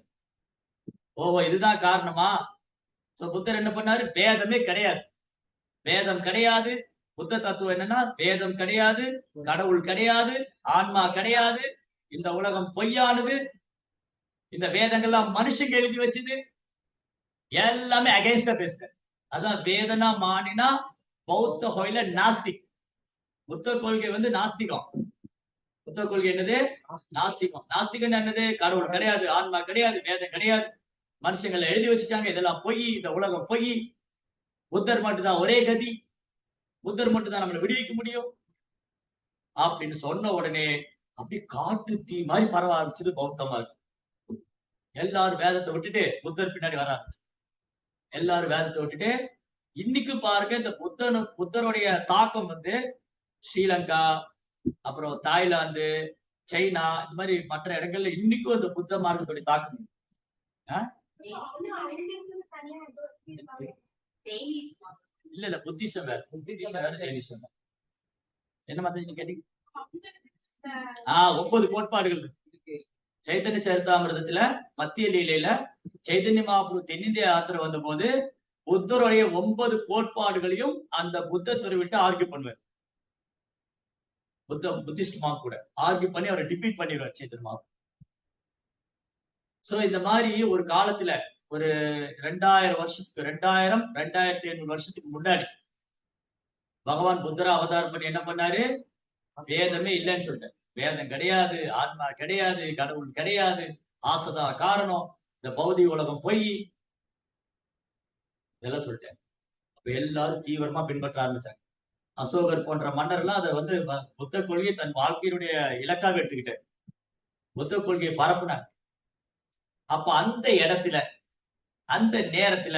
ஓஹோ இதுதான் காரணமா? சோ புத்தர் என்ன பண்ணாரு? வேதமே கிடையாது, வேதம் கிடையாது. புத்த தத்துவம் என்னன்னா, வேதம் கிடையாது, கடவுள் கிடையாது, ஆன்மா கிடையாது, இந்த உலகம் பொய்யானது, இந்த வேதங்கள்லாம் மனுஷங்க எழுதி வச்சது, எல்லாமே அகைன்ஸ்டா பேசுற. அதான் வேதனா மானினா பௌத்த ஹோயில நாஸ்திக். புத்த கொள்கை நாஸ்திகம். புத்த கொள்கை என்னது? நாஸ்திகம். நாஸ்திகம் என்னது? கடவுள் கிடையாது, ஆன்மா கிடையாது, வேதம் கிடையாது, மனுஷங்களை எழுதி வச்சுட்டாங்க, இதெல்லாம் பொய், இந்த உலகம் பொய், புத்தர் மட்டும்தான் ஒரே கதி, புத்தர் மட்டும்தான் நம்மளை விடுவிக்க முடியும் அப்படின்னு சொன்ன உடனே அப்படி காட்டு தீ மாதிரி பரவ ஆரம்பிச்சது பௌத்தமா இருக்கு. எல்லாரும் வேதத்தை விட்டுட்டு புத்தர் பின்னாடி வர ஆரம்பிச்சு. எல்லாரும் வேதத்தை விட்டுட்டு இன்னைக்கு பாருங்க, இந்த புத்தருடைய தாக்கம் ஸ்ரீலங்கா, அப்புறம் தாய்லாந்து, சைனா, இந்த மாதிரி மற்ற இடங்கள்ல இன்னைக்கும் இந்த புத்த மார்க்கத்துடைய தாக்கம். இல்ல புத்திசம் வேற, புத்திசம் வேற, ஜெயினிசம் வேற. என்ன மாதிரி கேட்டீங்க? 9 கோட்பாடுகள் இருக்கு. சைத்தன்ய சரிதாமிர்தத்துல மத்திய லீலையில சைதன்ய மகாபிரபு தென்னிந்திய யாத்திரை வந்த போது புத்தருடைய 9 கோட்பாடுகளையும் அந்த புத்த துறவிட்ட ஆர்கியூ பண்ணுவார். புத்திஸ்ட் மார்க் கூட ஆர்கியூ பண்ணி அவரை டிபீட் பண்ணிடுவார் சேத்தன் மார்க். சோ இந்த மாதிரி ஒரு காலத்துல ஒரு 2000 வருஷத்துக்கு 2500 வருஷத்துக்கு முன்னாடி பகவான் புத்தரா அவதாரம் பண்ணி என்ன பண்ணாரு? வேதமே இல்லைன்னு சொல்லிட்டாரு. வேதம் கிடையாது, ஆத்மா கிடையாது, கடவுள் கிடையாது, ஆசைதான் காரணம், இந்த பௌதிக உலகம் பொய், இதெல்லாம் சொல்லிட்டாரு. அப்ப எல்லாரும் தீவிரமா பின்பற்ற ஆரம்பிச்சாங்க. அசோகர் போன்ற மன்னர்லாம் அதை வந்து புத்த கொள்கையை தன் வாழ்க்கையினுடைய இலக்காக எடுத்துக்கிட்டாரு. புத்த கொள்கையை பரப்புனார். அப்ப அந்த இடத்துல, அந்த நேரத்துல,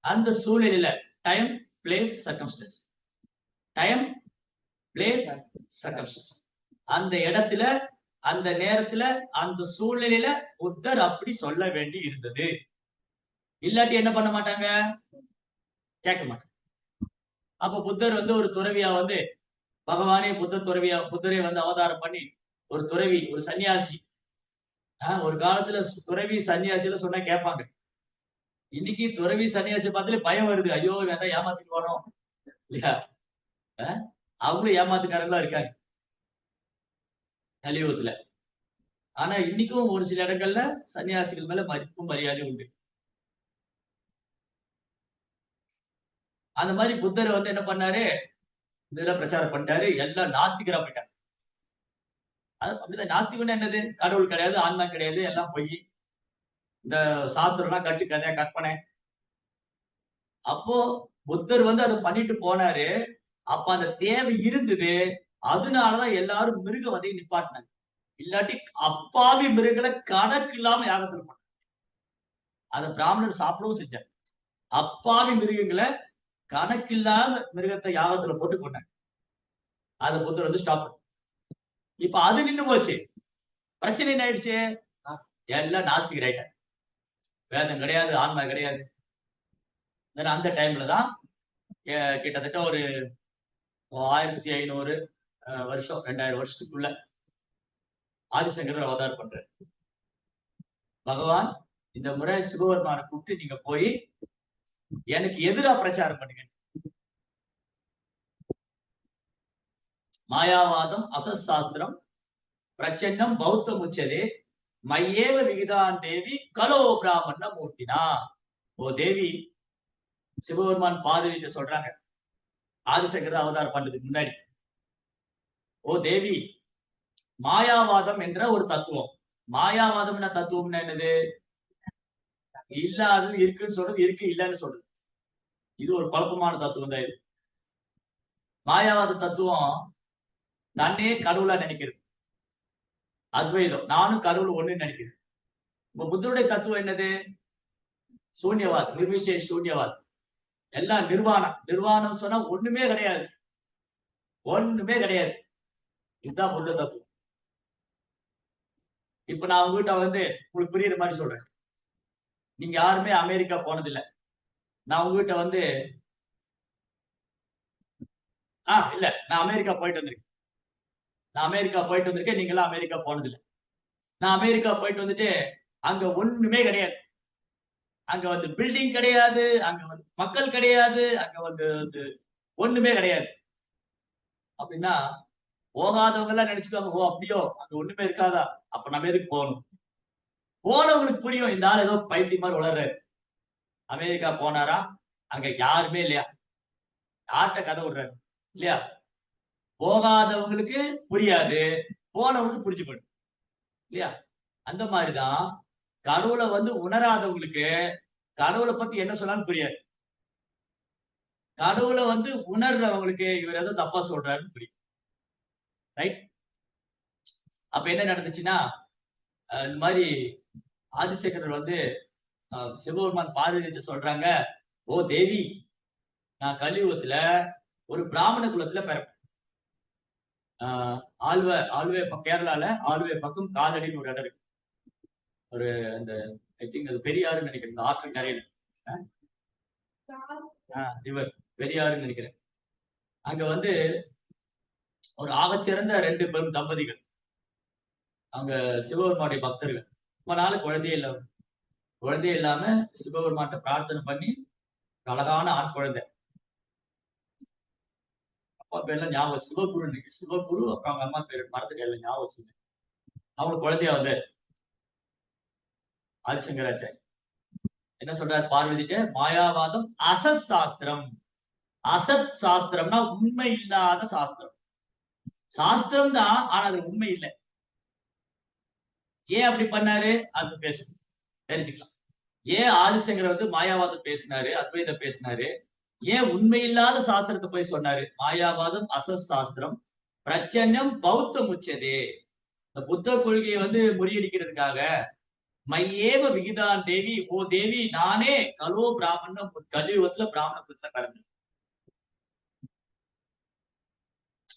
அந்த சூழ்நிலையில time, place, circumstances, time, place, circumstances, அந்த இடத்துல, அந்த நேரத்துல, அந்த சூழ்நிலையில புத்தர் அப்படி சொல்ல வேண்டி இருந்தது. இல்லாட்டி என்ன பண்ண மாட்டாங்க? கேட்க மாட்டாங்க. அப்ப புத்தர் வந்து ஒரு துறவியா வந்து பகவானே புத்தரை வந்து அவதாரம் பண்ணி ஒரு துறவி, ஒரு சன்னியாசி, ஒரு காலத்துல துறவி சன்னியாசில சொன்னா கேட்பாங்க. இன்னைக்கு துறவி சன்னியாசி பார்த்தாலே பயம் வருது. ஐயோ வேண்டாம், ஏமாத்திட்டு வரோம் இல்லையா? அவங்களும் ஏமாத்துக்காரங்களா இருக்காங்க கலியுகத்துல. ஆனா இன்னைக்கும் ஒரு சில இடங்கள்ல சன்னியாசிகள் மேல மதிப்பும் மரியாதை உண்டு. அந்த மாதிரி புத்தர் வந்து என்ன பண்ணாரு? இதெல்லாம் பிரச்சாரம் பண்ணிட்டாரு. எல்லாம் நாஸ்திகரா போயிட்டாங்க. அப்படிதான். நாஸ்திகம்னா என்னது? கடவுள் கிடையாது, ஆன்மா கிடையாது, எல்லாம் பொய், இந்த சாஸ்திரம் எல்லாம் கதை கற்பனை. அப்போ புத்தர் வந்து அதை பண்ணிட்டு போனாரு. அப்ப அந்த தேவை இருந்தது. அதனாலதான் எல்லாரும் மிருக வதையை நிப்பாட்டினாங்க. இல்லாட்டி அப்பாவி மிருகங்களை கணக்கு இல்லாம யாகத்துல போனாங்க. அதை பிராமணர் சாப்பிடவும் செஞ்சாங்க. அப்பாவி மிருகங்களை கணக்கில்லாம மிருகத்தை யாகத்துல போட்டு கொண்டாங்க. அதை புத்தர் வந்து ஸ்டாப். இப்ப அது நின்று போச்சு. பிரச்சனை என்ன ஆயிடுச்சு? எல்லாம் நாஸ்திகர் ஆயிட்டாங்க. வேதம் கிடையாது, ஆன்மா கிடையாது. அந்த டைம்ல தான் கிட்டத்தட்ட ஒரு 1500 வருஷம், 2000 வருஷத்துக்குள்ள ஆதிசங்கரர் அவதாரம் பண்றாரு. பகவான் இந்த முறை சிவபெருமான கூப்பிட்டு நீங்க போய் எனக்கு எதிரா பிரச்சாரம் பண்ணுங்க. மாயாவாதம் அசசாஸ்திரம் பிரச்சன்னம் பௌத்தம் உச்சதே மையேவ விகிதான் தேவி கலோ பிராமண மூர்த்தினா. ஓ தேவி, சிவபெருமான் பார்வதிட்ட சொல்றாங்க ஆதிசங்கரர் அவதாரம் பண்றதுக்கு முன்னாடி, ஓ தேவி, மாயாவாதம் என்ற ஒரு தத்துவம். மாயாவாதம் என்ன தத்துவம்? என்னது? இல்லாதது இருக்குன்னு சொல்றது, இருக்கு இல்லைன்னு சொல்றது. இது ஒரு குழப்பமான தத்துவம் தான். இது மாயாவாத தத்துவம் தன்னே கடவுளா நினைக்கிறது. அத்வைதம், நானும் கடவுள் ஒண்ணு நினைக்கிறேன். இப்ப புத்தருடைய தத்துவம் என்னது? சூன்யவாத், நிர்விசேஷ சூன்யவாத், எல்லாம் நிர்வாணம். நிர்வாணம் சொன்னா ஒண்ணுமே கிடையாது, ஒண்ணுமே கிடையாது. இதுதான் புத்த தத்துவம். இப்ப நான் உங்ககிட்ட வந்து உங்களுக்கு புரியுற மாதிரி சொல்றேன். நீங்க யாருமே அமெரிக்கா போனதில்லை. நான் உங்ககிட்ட வந்து இல்ல, நான் அமெரிக்கா போயிட்டு வந்திருக்கேன். நீங்க எல்லாம் அமெரிக்கா போனதில்லை. நான் அமெரிக்கா போயிட்டு வந்துட்டு அங்க ஒண்ணுமே கிடையாது. அங்க வந்து பில்டிங் கிடையாது, அங்க வந்து மக்கள் கிடையாது, அங்க வந்து ஒண்ணுமே கிடையாது. அப்படின்னா போகாதவங்க எல்லாம் நினைச்சுக்காங்க, ஓ அப்படியோ அங்க ஒண்ணுமே இருக்காதா, அப்ப நம்ம எதுக்கு போகணும்? போனவங்களுக்கு புரியும், இந்த ஆள் ஏதோ பைத்தியம் மாதிரி வளர்றாரு. அமெரிக்கா போனாரா, அங்க யாருமே இல்லையா, யார்கிட்ட கதை விடுறாரு இல்லையா? போகாதவங்களுக்கு புரியாது, போனவங்களுக்கு புரிஞ்சு போயிடும் இல்லையா? அந்த மாதிரிதான் கடவுளை வந்து உணராதவங்களுக்கு கடவுளை பத்தி என்ன சொன்னாலும் புரியாது. கடவுளை வந்து உணர்றவங்களுக்கு இவர் ஏதோ தப்பா சொல்றாருன்னு புரியும். ரைட்? அப்ப என்ன நடந்துச்சுன்னா, இந்த மாதிரி ஆதிசேகரர் வந்து சிவபெருமான் பார்வதிட்ட சொல்றாங்க, ஓ தேவி, நான் கலியுகத்துல ஒரு பிராமண குலத்துல பிறப்பேன். ஆழ்வே கேரளால ஆழ்வே பக்கம் காலடின்னு ஒரு இடம் இருக்கு. ஒரு அந்த ஐ திங்க் அது பெரியாருன்னு நினைக்கிறேன், இந்த ஆற்று கரையில ரிவர் பெரியாருன்னு நினைக்கிறேன். அங்க வந்து ஒரு ஆகச்சிறந்த 2 பெரும் தம்பதிகள், அவங்க சிவபெருமானுடைய பக்தர்கள். ரொம்ப நாள் குழந்தையே இல்லாம சிவபெருமான்ட்ட பிரார்த்தனை பண்ணி அழகான ஆண் குழந்தை. அப்பா பேர்லாம் ஞாபகம், சிவகுரு. சிவகுரு, அப்புறம் அவங்க அம்மா பேர் மறந்துட்டு எல்லாம் ஞாபகம் வச்சுங்க. அவங்களுக்கு குழந்தையா வந்து ஆதிசங்கராச்சாரி என்ன சொல்றாரு பார்வதிட்ட, மாயாவாதம் அசத் சாஸ்திரம். அசத் சாஸ்திரம்னா உண்மை இல்லாத சாஸ்திரம். சாஸ்திரம் தான், ஆனா அது உண்மை இல்லை. ஏன் அப்படி பண்ணாரு அது பேசணும், தெரிஞ்சுக்கலாம். ஏன் ஆதிசங்கர் வந்து மாயாவாதம் பேசினாரு, அத்வைதம் பேசினாரு, ஏன் உண்மையில்லாத சாஸ்திரத்தை போய் சொன்னாரு? மாயாவாதம் அசத் சாஸ்திரம், பிரச்சன்யம் பௌத்தம் உச்சதே. இந்த புத்த கொள்கையை வந்து முறியடிக்கிறதுக்காக மையேவ விகிதான் தேவி, ஓ தேவி நானே கலோ பிராமணம், கலியுகத்துல பிராமண புத்திர பிறந்தேன்.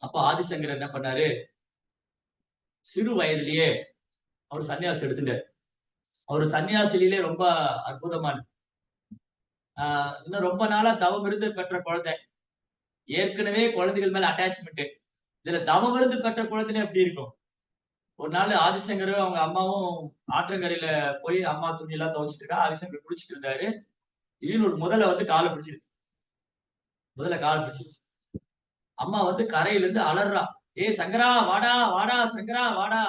அப்ப ஆதிசங்கர் என்ன பண்ணாரு, சிறு வயதிலேயே அவர் சன்னியாசி எடுத்துட்டார். அவர் சன்னியாசிலே ரொம்ப அற்புதமான, இன்னும் ரொம்ப நாளா தவம் இருந்து பெற்ற குழந்தை. ஏற்கனவே குழந்தைகள் மேல அட்டாச்மெண்ட், இதுல தவம் இருந்து பெற்ற குழந்தைன்னு எப்படி இருக்கும்? ஒரு நாள் ஆதிசங்கரும் அவங்க அம்மாவும் ஆற்றங்கரையில போய் அம்மா துணி எல்லாம் துவைச்சிட்டு இருக்கா. ஆதிசங்கர் குடிச்சிட்டு இருந்தாரு. திடீர்னு ஒரு முதலை வந்து காலை பிடிச்சிருச்சு. முதல்ல காலை பிடிச்சிருச்சு. அம்மா வந்து கரையில இருந்து அலறா, ஏ சங்கரா வாடா வாடா, சங்கரா வாடா.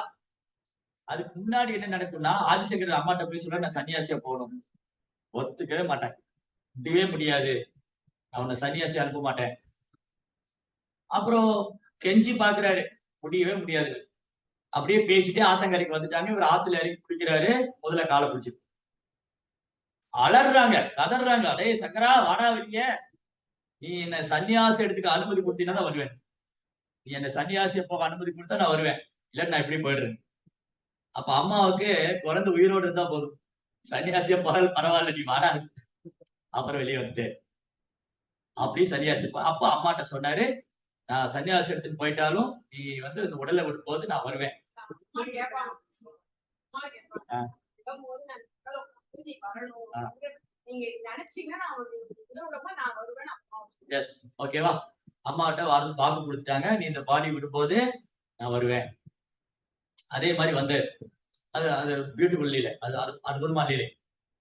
அதுக்கு முன்னாடி என்ன நடக்கும்னா, ஆதிசங்கர் அம்மாட்ட போய் சொல்ல, நான் சன்னியாசியா போகணும். ஒத்துக்கவே மாட்டாங்க. முடியவே முடியாது, நான் உன்னை சன்னியாசி அனுப்ப மாட்டேன். அப்புறம் கெஞ்சி பாக்குறாரு, முடியவே முடியாது. அப்படியே பேசிட்டே ஆத்தங்கரைக்கு வந்துட்டாங்க. இவர் ஆத்துல இறங்கி குடிக்கிறாரு. முதல்ல காலை பிடிச்சு அலறாங்க, கதறாங்க, அடே சங்கரா வாடா வெளிய, நீ என்ன சன்னியாசி எடுத்துக்க அனுமதி கொடுத்தீங்கன்னா தான் வருவேன். நீ என்ன சன்னியாசிய போக அனுமதி கொடுத்தா நான் வருவேன், இல்ல நான் இப்படி போயிடுறேன். அப்ப அம்மாவுக்கு குழந்தை உயிரோடு இருந்தா போதும், சன்னியாசிய பரவாயில்ல நீ வாடா. அப்புறம் வெளியே வந்துட்டு அப்படி சன்னியாசி. அப்ப அம்மாட்ட சொன்னாரு, நான் சன்னியாசி எடுத்துட்டு போயிட்டாலும் நீ வந்து இந்த உடலை விட்டு போது நான் வருவேன். ஓகேவா? அம்மாட்ட வாக்கு கொடுத்துட்டாங்க, நீ இந்த பாடி விடும்போது நான் வருவேன். அதே மாதிரி வந்து அது அது பியூட்டிஃபுல் லீலை, அது அற்புதமான லீலை.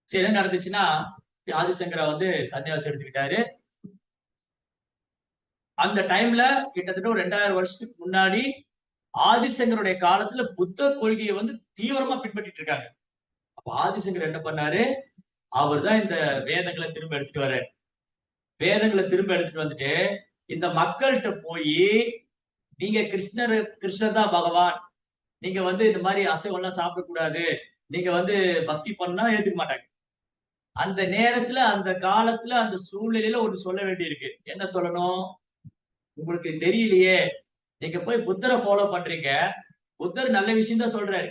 சரி, என்ன நடந்துச்சுன்னா, ஆதிசங்கரா வந்து சன்னியாசி எடுத்துக்கிட்டாரு. அந்த டைம்ல கிட்டத்தட்ட ஒரு 2000 வருஷத்துக்கு முன்னாடி ஆதிசங்கருடைய காலத்துல புத்த கொள்கையை வந்து தீவிரமா பின்பற்றிட்டு இருக்காங்க. அப்ப ஆதிசங்கர் என்ன பண்ணாரு, அவர் தான் இந்த வேதங்களை திரும்ப எடுத்துட்டு வர்றாரு. வேதங்களை திரும்ப எடுத்துட்டு வந்துட்டு இந்த மக்கள்கிட்ட போய், நீங்க கிருஷ்ணர் தான் பகவான், நீங்க வந்து இந்த மாதிரி அசைவம் எல்லாம் சாப்பிடக்கூடாது, நீங்க வந்து பக்தி பண்ணா ஏத்துக்க மாட்டாங்க. அந்த நேரத்துல, அந்த காலத்துல, அந்த சூழ்நிலையில ஒண்ணு சொல்ல வேண்டி இருக்கு. என்ன சொல்லணும்? உங்களுக்கு தெரியலையே, நீங்க போய் புத்தரை ஃபாலோ பண்றீங்க. புத்தர் நல்ல விஷயம் தான் சொல்றாரு,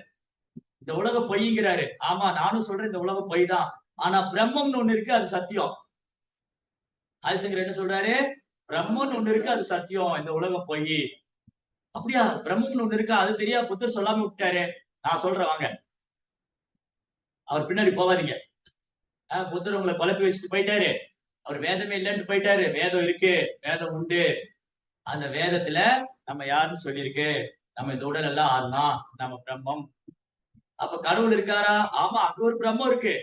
இந்த உலகம் பொய்ங்கிறாரு. ஆமா, நானும் சொல்றேன் இந்த உலகம் பொய் தான். ஆனா பிரம்மம்னு ஒண்ணு இருக்கு, அது சத்தியம். ஆதிசங்கர் என்ன சொல்றாரு, பிரம்மன் ஒண்ணு இருக்கு, அது சத்தியம், இந்த உலகம் பொய். அப்படியா, பிரம்மன் ஒண்ணு இருக்கா, அது தெரியா புத்தர் சொல்லாம விட்டாரு. நான் சொல்றேன் வாங்க, அவர் பின்னாடி போவாதீங்க. புத்தர் உங்களை குழப்பி வச்சுட்டு போயிட்டாரு. அவர் வேதமே இல்லைன்னு போயிட்டாரு. வேதம் இருக்கு, வேதம் உண்டு. அந்த வேதத்துல நம்ம யாருன்னு சொல்லியிருக்கு, நம்ம இந்த உடல் எல்லாம் ஆத்மா, நம்ம பிரம்மம். அப்ப கடவுள் இருக்காரா? ஆமா, அங்க ஒரு பிரம்மம் இருக்கு,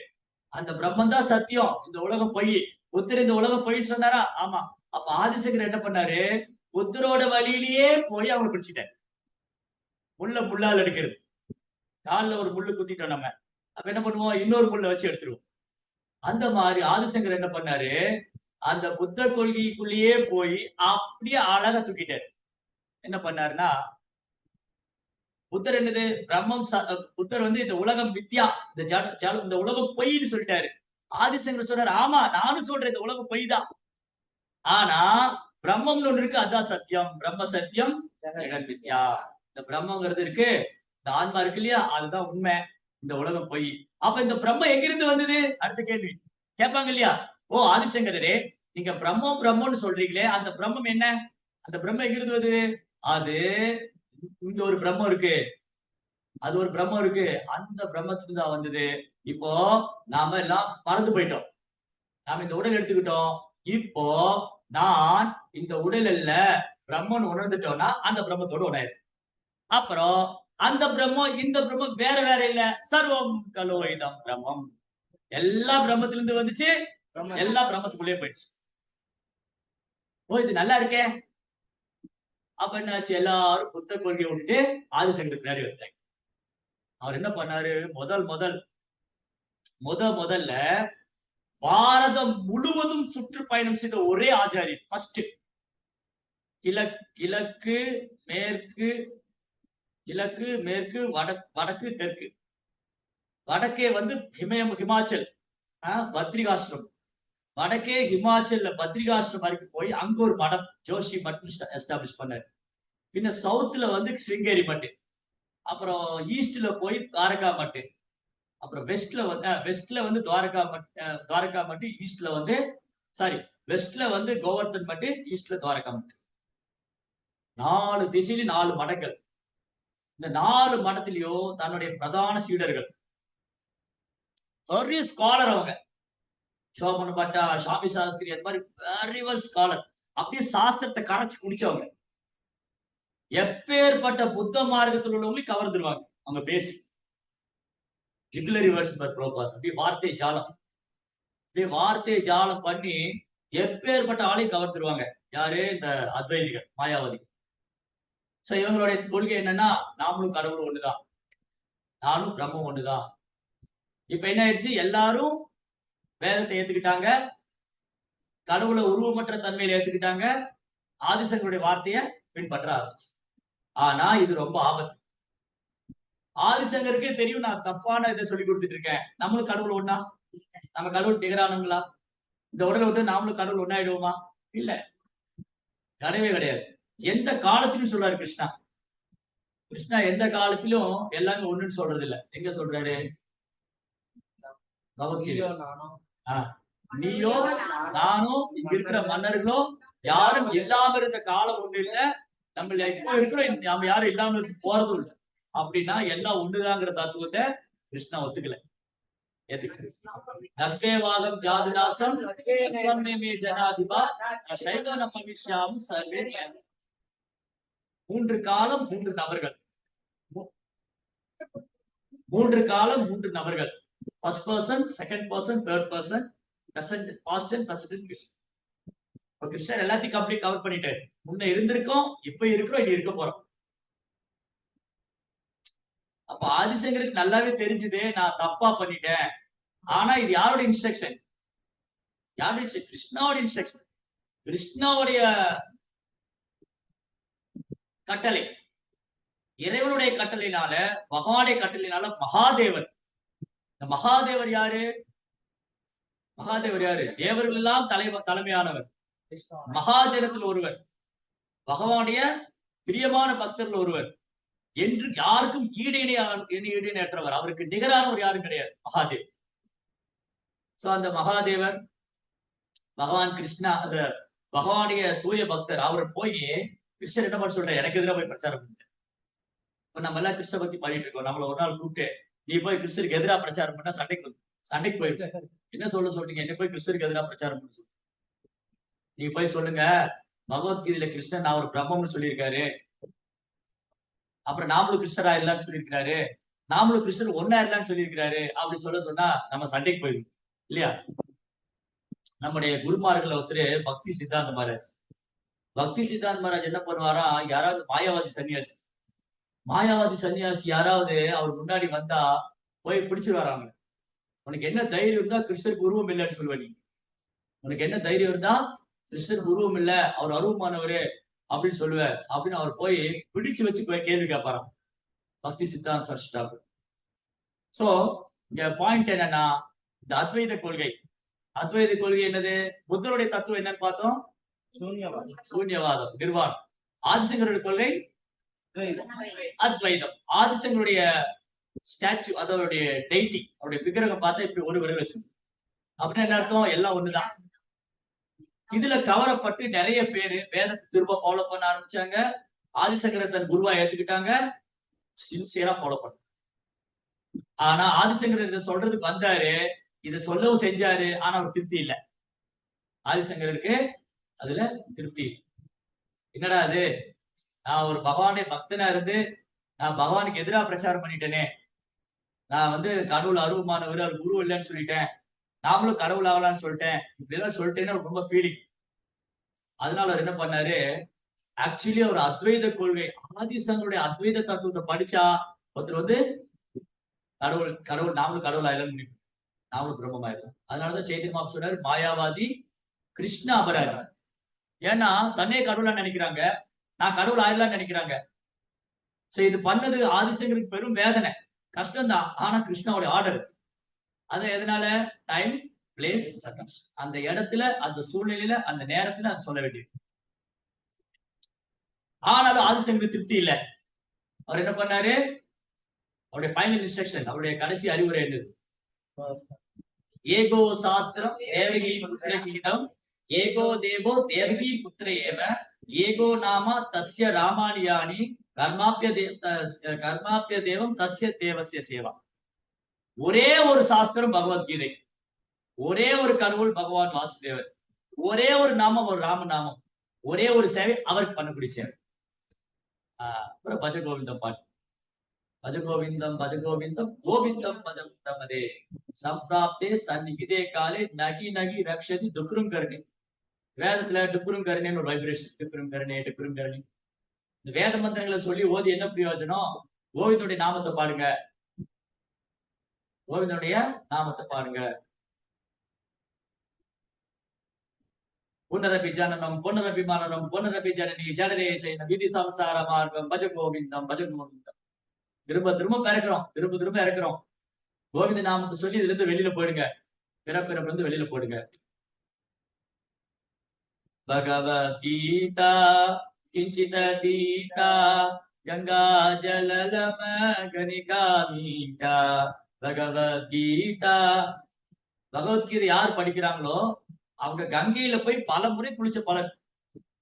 அந்த பிரம்மம் தான் சத்தியம், இந்த உலகம் பொய். புத்தர் இந்த உலகம் பொய்ன்னு சொன்னாரா? ஆமா. அப்ப ஆதிசங்கர் என்ன பண்ணாரு, புத்தரோட வழியிலேயே போய் அவங்க பிடிச்சிட்டாரு. முள்ளால் எடுக்கிறது, காலில் ஒரு முள்ளு குத்திட்டோம் நம்ம, அப்ப என்ன பண்ணுவோம், இன்னொரு முள்ள வச்சு எடுத்துருவோம். அந்த மாதிரி ஆதிசங்கர் என்ன பண்ணாரு, அந்த புத்த கொள்கைக்குள்ளேயே போய் அப்படியே அழகா தூக்கிட்டாரு. என்ன பண்ணாருன்னா, புத்தர் என்னது பிரம்மம், புத்தர் வந்து இந்த உலகம் வித்யா, இந்த உலகம் பொய்ன்னு சொல்லிட்டாரு. ஆதிசங்கர் சொன்னாரு, ஆமா நானும் சொல்றேன் இந்த உலகம் பொய் தான், ஆனா பிரம்மம்னு ஒண்ணு இருக்கு, அதான் சத்தியம். பிரம்ம சத்தியம் ஜெகன் வித்யா. இந்த பிரம்மங்கிறது இருக்கு, இந்த ஆன்மா இருக்கு இல்லையா, அதுதான் உண்மை, இந்த உலகம் பொய். அப்ப இந்த பிரம்மம் எங்கிருந்து வந்தது? அடுத்த கேள்வி கேட்பாங்க இல்லையா. ஓ ஆதிசங்கரே, நீங்க பிரம்மம் பிரம்மம்னு சொல்றீங்களே, அந்த பிரம்மம் என்ன, அந்த பிரம்மம் எங்கிருந்து வருது? அது இங்க ஒரு பிரம்மம் இருக்கு, அது ஒரு பிரம்மம் இருக்கு, அந்த பிரம்மத்துக்கு தான் வந்தது. இப்போ நாம எல்லாம் மறந்து போயிட்டோம், நாம இந்த உடல் எடுத்துக்கிட்டோம். இப்போ நான் இந்த உடல் அல்ல, பிரம்மன் உணர்ந்துட்டோம்னா அந்த பிரம்மத்தோட உணரு. அப்புறம் அந்த பிரம்மம் இந்த பிரம்மம் வேற வேற இல்ல, சர்வம் கலோயிதம் பிரம்மம், எல்லா பிரம்மத்திலிருந்து வந்துச்சு, எல்லாம் பிரம்மத்துக்குள்ளே போயிடுச்சு. ஓ இது நல்லா இருக்கே. அப்ப என்னாச்சு, எல்லாரும் புத்த கொள்கையை விட்டுட்டு ஆதிசங்கருக்கு பின்னாடி வந்தாங்க. அவர் என்ன பண்ணாரு, முதல்ல பாரதம் முழுவதும் சுற்றுப்பயணம் செய்த ஒரே ஆச்சாரியர். ஃபர்ஸ்ட் கிழக்கு மேற்கு வடக்கு தெற்கு. வடக்கே வந்து ஹிமாச்சல் பத்ரிகாசிரம், வடக்கே ஹிமாச்சல்ல பத்ரிகாசிரம் வரைக்கும் போய் அங்க ஒரு மடம் ஜோஷி மட்டம் எஸ்டாப்ளிஷ் பண்ணாரு. பின்ன சவுத்ல வந்து ஸ்ருங்கேரி மட்டு, அப்புறம் ஈஸ்ட்ல போய் துவாரகா மட்டு, அப்புறம் வெஸ்ட்ல வந்து துவாரகா மட்டு, ஈஸ்ட்ல வந்து வெஸ்ட்ல வந்து கோவர்தன் மட்டு, ஈஸ்ட்ல துவாரகா மட்டு. 4 திசையிலும் 4 மடங்கள். இந்த 4 மடத்திலையும் தன்னுடைய பிரதான சீடர்கள், பெரிய ஸ்காலர் அவங்க. சோமன் பட்டா, சாமி சாஸ்திரி, அந்த மாதிரி வெரி வெல் ஸ்காலர். அப்படியே சாஸ்திரத்தை கரைச்சு குடிச்சவங்க. எப்பேற்பட்ட புத்த மார்க்கத்தில் உள்ளவங்களையும் கவர்ந்துருவாங்க அவங்க பேசி. ஜிகுலரி வேர்ட்ஸ் அப்படியே வார்த்தை ஜாலம் பண்ணி எப்பேற்பட்ட ஆளையும் கவர்ந்துருவாங்க. யாரு? இந்த அத்வைதிகள், மாயாவதி. சோ இவங்களுடைய கொள்கை என்னன்னா, நாமளும் கடவுள் ஒண்ணுதான், நானும் பிரம்மம் ஒண்ணுதான். இப்ப என்ன ஆயிடுச்சு, எல்லாரும் வேதத்தை ஏத்துக்கிட்டாங்க, கடவுளை உருவமற்ற தன்மையில ஏத்துக்கிட்டாங்க, ஆதிசங்கருடைய வார்த்தையை பின்பற்ற ஆரம்பிச்சு. ஆனா இது ரொம்ப ஆபத்து. ஆதிசங்கருக்கே தெரியும் நான் தப்பான இதை சொல்லி கொடுத்துட்டு இருக்கேன். நம்மளும் கடவுள் ஒண்ணா? நம்ம கடவுள் நிகரானங்களா? இந்த உடலை விட்டு நாமளும் கடவுள் ஒண்ணாயிடுவோமா? இல்ல, கிடையவே கிடையாது. எந்த காலத்திலும் சொல்றாரு கிருஷ்ணா எந்த காலத்திலும் எல்லாமே ஒண்ணுன்னு சொல்றது இல்ல. எங்க சொல்றாரு? நீயோ நானும் இங்க இருக்கிற மன்னர்களோ யாரும் இல்லாம இருந்த காலம் ஒண்ணு இல்ல, நம்ம இப்போ இருக்கிறோம், நம்ம யாரும் இல்லாம போறதும் இல்லை. அப்படின்னா எல்லாம் ஒண்ணுதாங்கிற தத்துவத்தை கிருஷ்ணா ஒத்துக்கல, ஏத்துக்கவாதம் ஜாதுநாசம் ஜனாதிபா சைவன பவிஷ்யாவும் சர்வே. 3 காலம் 3 நபர்கள், 3 காலம் 3 நபர்கள். First person, second person, third person, present, past and present. கிருஷ்ணர் எல்லாத்தையும் கம்ப்ளீட் கவர் பண்ணிட்டாரு. முன்ன இருந்திருக்கோம், இப்ப இருக்கிறோம், இனி இருக்க போறோம். அப்ப ஆதிசங்கருக்கு நல்லாவே தெரிஞ்சுது நான் தப்பா பண்ணிட்டேன். ஆனா இது யாரோட இன்ஸ்ட்ரக்ஷன்? கிருஷ்ணாவோட இன்ஸ்ட்ரக்ஷன், கிருஷ்ணாவுடைய கட்டளை, இறைவனுடைய கட்டளையினால, பகவானுடைய கட்டளையினால மகாதேவர். இந்த மகாதேவர் யாரு? தேவர்கள் எல்லாம் தலைமையானவர், மகாஜனத்தில் ஒருவர், பகவானுடைய பிரியமான பக்தர்கள் ஒருவர், என்று யாருக்கும் ஈடிணையற்றவர், அவருக்கு நிகரானவர் யாரும் கிடையாது மகாதேவ். சோ அந்த மகாதேவர் பகவான் கிருஷ்ணா, அந்த பகவானுடைய தூய பக்தர். அவர் போய் கிருஷ்ணர் என்ன பண்ண சொல்ற, எனக்கு எதிராக போய் பிரச்சாரம் பண்ணிட்டு. இப்ப நம்ம எல்லாம் கிருஷ்ண பக்தி பண்ணிட்டு இருக்கோம். நம்மள ஒரு நாள் கூப்பிட்டு நீ போய் கிருஷ்ணருக்கு எதிராக பிரச்சாரம் பண்ணா சண்டைக்கு போயிருக்க. என்ன சொல்றீங்க? என்ன போய் கிருஷ்ணருக்கு எதிராக பிரச்சாரம் பண்ண சொல்லு. நீ போய் சொல்லுங்க, பகவத்கீதையில கிருஷ்ணன் நான் ஒரு பிரம்மம்னு சொல்லியிருக்காரு, அப்புறம் நாமளும் கிருஷ்ணரா இல்லைன்னு சொல்லியிருக்கிறாரு, நாமளும் கிருஷ்ணர் ஒன்னா இல்லைன்னு சொல்லியிருக்கிறாரு. அப்படி சொன்னா நம்ம சண்டைக்கு போயிருக்கோம் இல்லையா? நம்முடைய குருமார்களை ஒருத்தர் பக்தி சித்தாந்த மகாராஜ் என்ன பண்ணுவாரா, யாராவது மாயாவாதி சன்னியாசி யாராவது அவர் முன்னாடி வந்தா போய் பிடிச்சிருவாராங்க. உனக்கு என்ன தைரியம் இருந்தா கிருஷ்ணருக்கு உருவம் இல்லைன்னு சொல்லுவ நீ? உனக்கு என்ன தைரியம் இருந்தா கிருஷ்ணருக்கு உருவம் இல்ல, அவர் அருவமானவரு அப்படின்னு சொல்லுவ அப்படின்னு அவர் போய் பிடிச்சு வச்சு போய் கேள்வி கேட்பாராம் பக்தி சித்தாந்த சரஸ்வதி. சோ இங்க பாயிண்ட் என்னன்னா, இந்த அத்வைத கொள்கை என்னது? புத்தருடைய தத்துவம் என்னன்னு பார்த்தோம், சூன்யவாதம், நிர்வாணம். ஆதிசங்கருடைய கொள்கை அத்வைதம். ஆதிசங்கருடைய ஸ்டாச்சு, அதோடைய டெய்டி, அவருடைய விக்கிரகம் பார்த்தா இப்படி ஒரு விரல் வச்சு, அப்படின்னு என்ன அர்த்தம்? எல்லாம் ஒண்ணுதான். இதுல கவரப்பட்டு நிறைய பேரு வேதத்தை திரும்ப ஃபாலோ பண்ண ஆரம்பிச்சாங்க. ஆதிசங்கரை தன் குருவா ஏத்துக்கிட்டாங்க, சின்சியரா ஃபாலோ பண்ண. ஆனா ஆதிசங்கர் இதை சொல்றதுக்கு வந்தாரு, இதை சொல்லவும் செஞ்சாரு, ஆனா அவர் திருப்தி இல்லை. ஆதிசங்கருக்கு அதுல திருப்தி. என்னடா அது, நான் ஒரு பகவானுடைய பக்தனா இருந்து நான் பகவானுக்கு எதிராக பிரச்சாரம் பண்ணிட்டேனே, நான் கடவுள் அருவமானவர், அவர் குரு இல்லைன்னு சொல்லிட்டேன், நாமளும் கடவுள் ஆகலாம்னு சொல்லிட்டேன், இப்படிலாம் சொல்லிட்டேன்னு ரொம்ப ஃபீலிங். அதனால அவர் என்ன பண்ணாரு, ஆக்சுவலி ஒரு அத்வைத கொள்கை, ஆதிசங்கருடைய அத்வைத தத்துவத்தை படிச்சா ஒருத்தர் வந்து கடவுள் கடவுள் நாமளும் கடவுள் ஆயிரம் முடியும், நாமளும் பிரம்மமாயிரும். அதனாலதான் சைத்தன்ய மகாபிரபு சொன்னாரு, மாயாவாதி கிருஷ்ண அபராதி. ஏன்னா தன்னே கடவுளா நினைக்கிறாங்க, நான் கடவுள் ஆயிரலாம்னு நினைக்கிறாங்க. சோ இது பண்ணது ஆதிசங்கருக்கு பெரும் வேதனை, கஷ்டம் தான். ஆனா கிருஷ்ணாவுடைய ஆர்டர். அது எதனால? Time, place, circumstances. அந்த இடத்துல, அந்த சூழ்நிலையில, அந்த நேரத்துல அது சொல்ல வேண்டியது. ஆனாலும் ஆதிசங்கருக்கு திருப்தி இல்ல. அவர் என்ன பண்ணாரு, அவருடைய ஃபைனல் இன்ஸ்ட்ரக்ஷன், அவருடைய கடைசி அறிவுரை என்னது? ஏகோ சாஸ்திரம் தேவகி புத்திர கீதம், ஏகோ தேவோ தேவகி புத்திர ஏவ, ஏகோ நாம தஸ்ய ராமானியானி, கர்மாப்பிய தேவம் தஸ்ய தேவசிய சேவா. ஒரே ஒரு சாஸ்திரம் பகவத்கீதை, ஒரே ஒரு கடவுள் பகவான் வாசுதேவர், ஒரே ஒரு நாமம் ஒரு ராமநாமம், ஒரே ஒரு சேவை அவருக்கு பண்ணக்கூடிய சேவை. அப்புறம் பஜகோவிந்தம் பாட்டு, பஜகோவிந்தம் பஜகோவிந்தம் கோவிந்தம் பஜகோவிந்தம் அதே சம்பிராப்தே சந்நிகிதே காலே நகி நகி ரக்ஷதி துக்ரும் கருணி. வேதத்துல டுக்குரும் கருணின்னு ஒரு வைப்ரேஷன், டுக்குரும் கருணே டுக்குரும் கருணி. இந்த வேத மந்திரங்களை சொல்லி ஓதி என்ன பிரயோஜனம்? கோவிந்தனுடைய நாமத்தை பாடுங்க, கோவிந்தனுடைய நாமத்தை பாடுங்க. புனரபி ஜனனம் புனரபி மரணம் புனரபி ஜனனி ஜனரே செய்த விதி சம்சார மார்க்கம் பஜ கோவிந்தம் பஜ கோவிந்தம். திரும்ப திரும்ப பிறக்கிறோம், திரும்ப திரும்ப இறக்குறோம். கோவிந்த நாமத்தை சொல்லி இதுல இருந்து வெளியில போயிடுங்க, பிறப்பிறப்பு இருந்து வெளியில போயிடுங்க. பகவத்கீதா கிஞ்சித தீதா கங்கா ஜலலம கனிகா மீட்டா. பகவத்கீதா, பகவத்கீதை யார் படிக்கிறாங்களோ அவங்க கங்கையில போய் பல முறை குளிச்ச பலன்,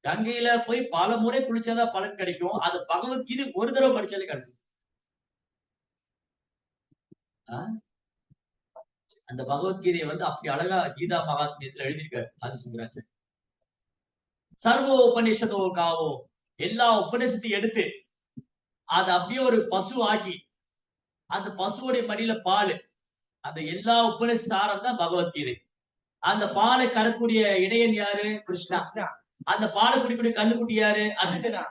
கங்கையில போய் பல முறை குளிச்சதா பலன் கிடைக்கும். அது பகவத்கீதை ஒரு தடவை படிச்சாலே கிடைச்சு. அந்த பகவத்கீதையை வந்து அப்படி அழகா கீதா மகாத்மியத்துல எழுதியிருக்காரு ஆதிசங்கராச்சாரியர். சர்வ உபநிஷதோ காவோ, எல்லா உபநிஷத்தையும் எடுத்து அதை அப்படியே ஒரு பசு ஆக்கி, அந்த பசுவோடைய மடியில பால், அந்த எல்லா உபநிஷாரம் தான் பகவத்கீதை. அந்த பாலை கறக்கூடிய இடையன் யாரு? கிருஷ்ணா. அந்த பாலை குடிக்கூடிய கண்ணுக்குட்டி யாரு? அர்ஜுனா.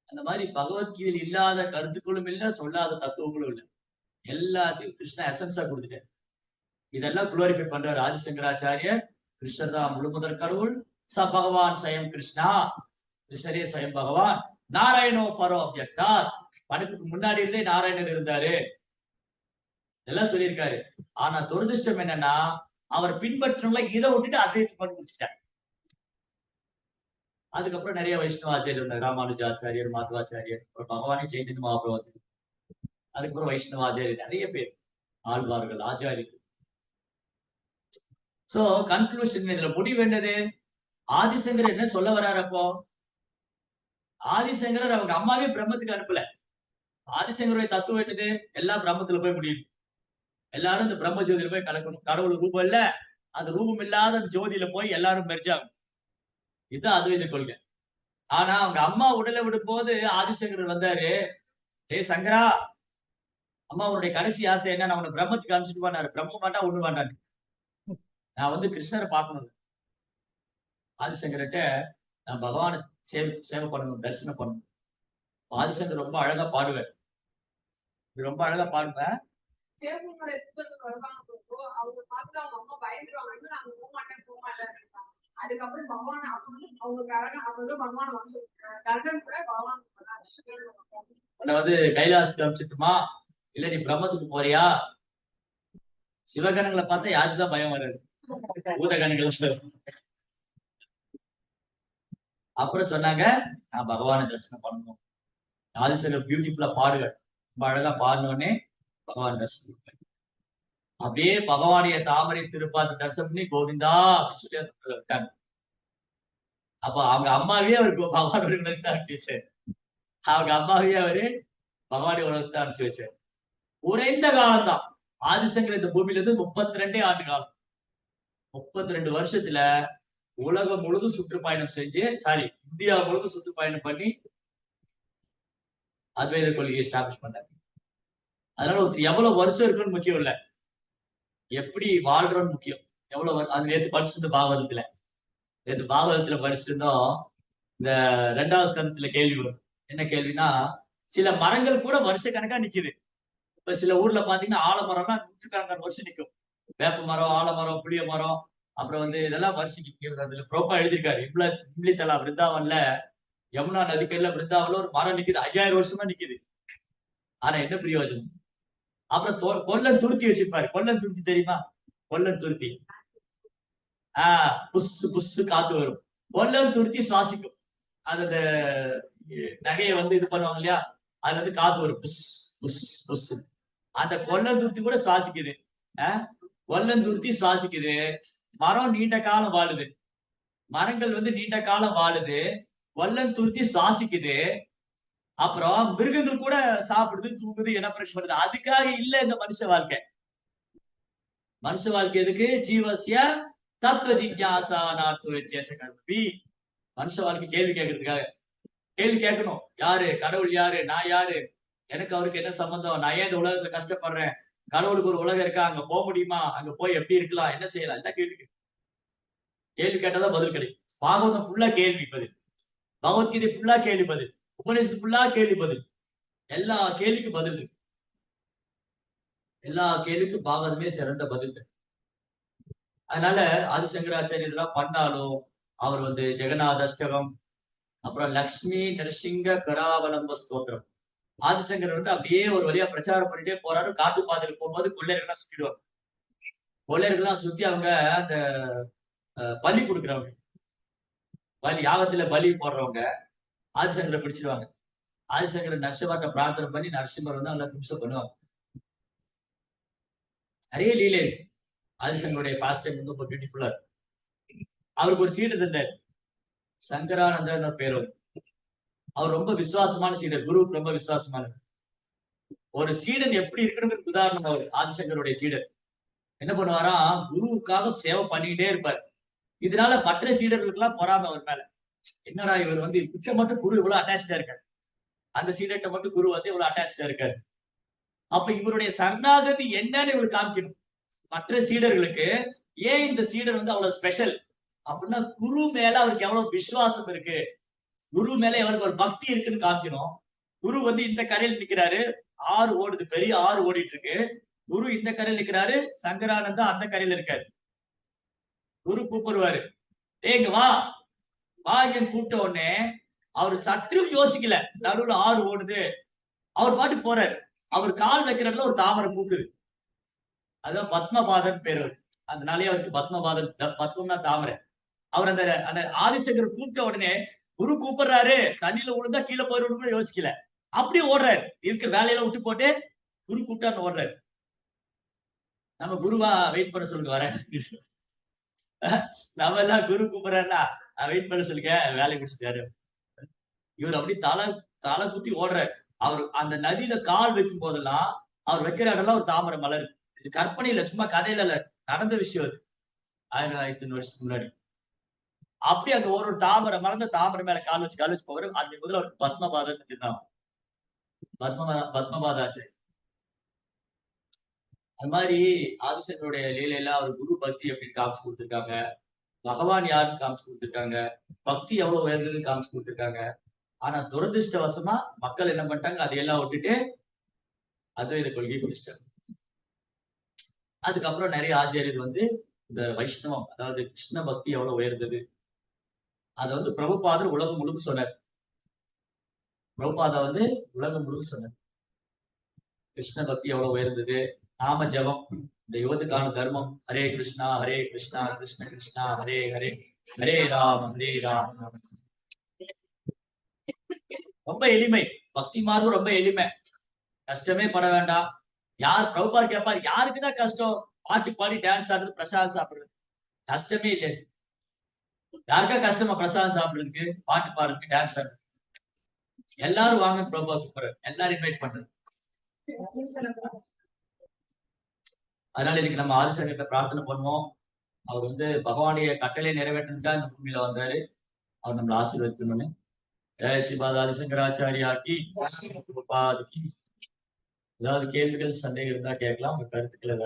அந்த மாதிரி பகவத்கீதையில் இல்லாத கருத்துக்களும் இல்ல, சொல்லாத தத்துவங்களும் இல்ல, எல்லாத்தையும் கிருஷ்ணா எசன்ஸா கொடுத்துட்டாரு. இதெல்லாம் குளோரிஃபை பண்றாரு ஆதிசங்கராச்சாரியர். கிருஷ்ணர் தான் முழுமுதற் கடவுள், ச பகவான் ஸ்வயம் கிருஷ்ணா, கிருஷ்ணரே ஸ்வயம் பகவான். நாராயணோ பரோ அவ்யக்தா, படைப்புக்கு முன்னாடி இருந்தே நாராயணர் இருந்தாரு, எல்லாம் சொல்லியிருக்காரு. ஆனா துரதிருஷ்டம் என்னன்னா, அவர் பின்பற்றவங்களை இதை விட்டுட்டு அத்வைதம் பண்ணி முடிச்சுட்டார். அதுக்கப்புறம் நிறைய வைஷ்ணவ ஆச்சாரியர் இருந்தார், ராமானுஜாச்சாரியர், மாதவாச்சாரியர், பகவானே சைத்தன்ய மகாபிரபு. அதுக்கப்புறம் வைஷ்ணவ ஆச்சாரியர், நிறைய பேர், ஆழ்வார்கள், ஆச்சாரியர்கள். சோ கன்க்ளூஷன், இதுல முடிவு என்னது? ஆதிசங்கர் என்ன சொல்ல வர்றாரு? அப்போ ஆதிசங்கரர் அவங்க அம்மாவே பிரம்மத்துக்கு அனுப்பல. ஆதிசங்கருடைய தத்துவம் என்னது? எல்லாம் பிரம்மத்துல போய் முடியும், எல்லாரும் இந்த பிரம்ம ஜோதியில போய் கலக்கணும். கடவுள் ரூபம் இல்ல, அந்த ரூபம் இல்லாத ஜோதியில போய் எல்லாரும் மெர்ஜாகும். இதுதான் அத்வைத கொள்கை. ஆனா அவங்க அம்மா உடலை விடும் போது ஆதிசங்கரர் வந்தாரு, ஏய் சங்கரா, அம்மாவுடைய கடைசி ஆசை என்ன? நான் உன்னை பிரம்மத்துக்கு அனுப்பிச்சுட்டு போனாரு. பிரம்ம மாட்டா ஒண்ணு வேண்டான்னு, நான் வந்து கிருஷ்ணரை பார்க்கணும். ஆதிசங்கர்கிட்ட நான் பகவானை சேவை பண்ணணும், தரிசனம் பண்ணணும். ஆதிசங்கர் ரொம்ப அழகா பாடுவேன், ரொம்ப அழகா பாடுவேன். அதுக்கப்புறம் பகவான் அவங்களுக்கு பகவான் உன்னை வந்து கைலாசத்துக்கு அனுப்பிச்சுட்டுமா, இல்ல நீ பிரம்மத்துக்கு போறியா? சிவகணங்களை பார்த்தா யாருக்குதான் பயம் வராது, பூதகணங்கள். அப்புறம் சொன்னாங்க, நான் பகவானை தரிசனம் பண்ணணும். ஆதிசங்கர் பியூட்டிஃபுல்லா பாடுவேன், ரொம்ப அழகா பாடினோடனே பகவான் தரிசனம். அப்படியே பகவானுடைய தாமரை திருப்பாத தரிசனம் பண்ணி கோவிந்தா அப்படின்னு சொல்லி அந்த விட்டாங்க. அப்ப அவங்க அம்மாவே அவருக்கு பகவான் உலகத்தை அனுப்பிச்சு வச்சாரு, அவங்க அம்மாவே அவரு பகவானுடைய உலகத்தை அனுப்பிச்சு வச்சாரு. குறைந்த காலம் தான் ஆதிசங்கர் இந்த பூமியில இருந்து 32 ஆண்டு காலம். 32 வருஷத்துல உலகம் முழுதும் சுற்றுப்பயணம் செஞ்சு, இந்தியா முழுதும் சுற்றுப்பயணம் பண்ணி அத்வைத கொள்கையை எஸ்டாப்ளிஷ் பண்ணாரு. அதனால ஒருத்தர் எவ்வளவு வருஷம் இருக்குன்னு முக்கியம் இல்ல, எப்படி வாழ்றோம்னு முக்கியம். எவ்வளவு அது நேத்து படிச்சிருந்த பாகவதத்துல படிச்சிருந்தோம். இந்த 2வது ஸ்கந்தத்துல கேள்வி வரும். என்ன கேள்வினா, சில மரங்கள் கூட வருஷக்கணக்கா நிக்குது. இப்ப சில ஊர்ல பாத்தீங்கன்னா ஆலமரம்னா நூற்றுக்கணக்கான வருஷம் நிக்கும். வேப்ப மரம், ஆலமரம், புளிய மரம், அப்புறம் வந்து இதெல்லாம் வருஷம் அதுல ப்ரோப்பா எழுதியிருக்காரு. இம்லித்தலா விருந்தாவன்ல, யமுனா நதிக்கரையில விருந்தாவன்ல ஒரு மரம் நிக்குது. 5000 வருஷமா நிக்குது. ஆனா என்ன பிரயோஜனம்? அப்புறம் கொல்லன் துருத்தி வச்சிருப்பாரு. கொல்லன் துருத்தி தெரியுமா? கொல்லன் துருத்தி. புஸ்ஸு புஸ்ஸு காத்து வரும். கொல்லன் துருத்தி சுவாசிக்கும். அது அந்த நகையை வந்து இது பண்ணுவாங்க இல்லையா, அதுல இருந்து காத்து வரும். புஸ் புஸ் புஸ். அந்த கொல்லந்துருத்தி கூட சுவாசிக்குது. கொல்லந்துருத்தி சுவாசிக்குது. மரம் நீண்ட காலம் வாழுது. மரங்கள் வந்து நீண்ட காலம் வாழுது. கொல்லந்துருத்தி சுவாசிக்குது. அப்புறம் மிருகங்கள் கூட சாப்பிடுது, தூங்குது, இனப்பெருக்கம் பண்ணுது. அதுக்காக இல்ல இந்த மனுஷ வாழ்க்கை. மனுஷ வாழ்க்கை எதுக்கு? ஜீவசிய தத்துவ ஜிஜ்ஞாசா நாத்து. மனுஷ வாழ்க்கை கேள்வி கேட்கறதுக்காக. கேள்வி கேட்கணும். யாரு கடவுள்? யாரு? நான் யாரு? எனக்கு அவருக்கு என்ன சம்பந்தம்? நான் ஏன் இந்த உலகத்துல கஷ்டப்படுறேன்? கடவுளுக்கு ஒரு உலகம் இருக்கா? அங்க போக முடியுமா? அங்க போய் எப்படி இருக்கலாம்? என்ன செய்யலாம்? என்ன கேள்வி கேட்டாதான் பதில் கிடைக்கும். பாகவதம் ஃபுல்லா கேள்வி பதில். பகவத்கீதை ஃபுல்லா கேள்வி பதில். உபநிஷத்து ஃபுல்லா கேள்வி பதில். எல்லா கேள்விக்கும் பதில் இருக்கு. எல்லா கேள்விக்கும் பாகவதமே சிறந்த பதில். அதனால ஆதிசங்கராச்சாரியர் இதெல்லாம் பண்ணாலும் அவர் வந்து ஜெகநாத அஷ்டகம், அப்புறம் லக்ஷ்மி நரசிங்க கராவலம்ப ஸ்தோத்திரம், ஆதிசங்கர் வந்து அப்படியே ஒரு வழியா பிரச்சாரம் பண்ணிட்டே போறாரு. காட்டு பாதையில போகும்போது கொள்ளையர்கள்லாம் சுத்திடுவாங்க. கொள்ளையர்கள்லாம் சுத்தி அவங்க அந்த பலி கொடுக்குறவங்க, யாகத்துல பலி போடுறவங்க ஆதிசங்கரை பிடிச்சிருவாங்க. ஆதிசங்கரை நரசிம்மர்ட்ட பிரார்த்தனை பண்ணி நரசிம்மர் வந்து அவங்க நிமிஷம் பண்ணுவாங்க. நிறைய லீலை இருக்கு. ஆதிசங்கருடைய பாஸ்ட் டைம் வந்து ரொம்ப பியூட்டிஃபுல்லா இருக்கு. அவருக்கு ஒரு சீடர் இருந்தார், சங்கரானந்தர் பேர். அவர் ரொம்ப விசுவாசமான சீடர், குருவுக்கு ரொம்ப விசுவாசமானவர். ஒரு சீடன் எப்படி இருக்கணுங்கிறது உதாரணம் அவர். ஆதிசங்கருடைய சீடர் என்ன பண்ணுவாராம், குருவுக்காக சேவை பண்ணிக்கிட்டே இருப்பார். இதனால மற்ற சீடர்களுக்கு எல்லாம் பொறாமை அவர் மேல. என்னடா இவர் வந்து இப்ப மட்டும் குரு இவ்வளவு அட்டாச்சா இருக்காரு, அந்த சீடர்கிட்ட மட்டும் குரு வந்து இவ்வளவு அட்டாச்சா இருக்காரு. அப்ப இவருடைய சரணாகதி என்னன்னு இவருக்கு காமிக்கணும். மற்ற சீடர்களுக்கு ஏன் இந்த சீடர் வந்து அவ்வளவு ஸ்பெஷல் அப்படின்னா, குரு மேல அவருக்கு எவ்வளவு விசுவாசம் இருக்கு, குரு மேல அவருக்கு ஒரு பக்தி இருக்குன்னு காமிக்கணும். குரு வந்து இந்த கரையில் நிக்கிறாரு, ஆறு ஓடுது, பெரிய ஆறு ஓடிட்டு இருக்கு. குரு இந்த கரையில் நிக்கிறாரு, சங்கரானந்தா அந்த கரையில இருக்காரு. குரு கூப்பிடுவாரு, ஏங்க வா வா இங்க கூப்பிட்ட உடனே அவர் சற்றும் யோசிக்கல. நடுவுல ஆறு ஓடுது, அவர் பாட்டு போறாரு. அவர் கால் வைக்கிறதுல ஒரு தாமரை பூக்குது. அதான் பத்மபாதன் பேரு. அதனாலேயே அவருக்கு பத்மபாதன். பத்மம்னா தாமரை. அவர் அந்த அந்த ஆதிசங்கர் கூப்பிட்ட உடனே குரு கூப்பிடுறாரு, தண்ணியில விழுந்தா கீழே போயிடும் கூட யோசிக்கல. அப்படியே ஓடுறாரு. இருக்கிற வேலையெல்லாம் விட்டு போட்டு குரு கூப்பிட்டான்னு ஓடுறாரு. நம்ம குருவா வெயிட் பண்ண சொல்லுங்க, வரேன். நம்ம எல்லாம் குரு கூப்பிடுறாருன்னா வெயிட் பண்ண சொல்லுங்க, வேலையை முடிச்சுட்டாரு. இவர் அப்படி தலை குத்தி ஓடுறாரு. அவர் அந்த நதியில கால் வைக்கும் போதெல்லாம் அவர் வைக்கிற இடம்லாம் ஒரு தாமரை மலர். இது கற்பனை இல்ல, சும்மா கதையில இல்ல, நடந்த விஷயம் அது. 1500 வருஷத்துக்கு முன்னாடி. அப்படி அங்க ஒரு தாமரை மறந்த தாமரை மேல கால் வச்சு போவாரு. அது முதல்ல அவருக்கு பத்மபாதன் தின்னான். பத்மபாதாச்சு. அது மாதிரி ஆதிசங்கருடைய லீலையில அவர் குரு பக்தி அப்படின்னு காமிச்சு கொடுத்திருக்காங்க. பகவான் யாருன்னு காமிச்சு கொடுத்திருக்காங்க. பக்தி எவ்வளவு உயர்ந்ததுன்னு காமிச்சு கொடுத்திருக்காங்க. ஆனா துரதிருஷ்டவசமா மக்கள் என்ன பண்ணிட்டாங்க, அதையெல்லாம் விட்டுட்டு அத்வைத கொள்கையை பிடிச்சிட்டாங்க. அதுக்கப்புறம் நிறைய ஆச்சாரியர் வந்து இந்த வைஷ்ணவம், அதாவது கிருஷ்ண பக்தி எவ்வளவு உயர்ந்தது அதை வந்து பிரபுபாதர் உலகம் முழுக்க சொன்னார். பிரபுபாதா வந்து உலகம் முழுக்க சொன்னார். கிருஷ்ண பக்தி எவ்வளவு உயர்ந்தது, நாம ஜபம், இந்த யுகத்துக்கான தர்மம், ஹரே கிருஷ்ணா கிருஷ்ண கிருஷ்ணா ஹரே ஹரே, ஹரே ராம். ரொம்ப எளிமை. பக்தி மார்க்கம் ரொம்ப எளிமை, கஷ்டமே பட வேண்டாம். யார் பிரபுபார் கேட்பார், யாருக்குதான் கஷ்டம் பாட்டு பாடி டான்ஸ் ஆடுறது, பிரசாதம் சாப்பிடுறது? கஷ்டமே இல்லை. யாருக்கா கஷ்டமா பிரசாதம் சாப்பிடுறதுக்கு, பாட்டு பாடுறதுக்கு, டான்ஸ் ஆடுறது? எல்லாரும் வாங்க பிரபுபா கூப்பிடுறாரு, எல்லாரும் இன்வைட் பண்றது. அதனால இன்னைக்கு நம்ம ஆதிசங்கத்தை பிரார்த்தனை பண்ணுவோம். அவர் வந்து பகவானுடைய கட்டளை நிறைவேற்றா இந்த பூமியில வந்தாரு. அவர் நம்மளை ஆசீர்வதிக்கணும்னு. ஜெய ஸ்ரீபாத ஆதிசங்கராச்சாரியாக்கி ஏதாவது கேள்விகள் சந்தேகம் இருந்தா கேட்கலாம். உங்க கருத்துக்களை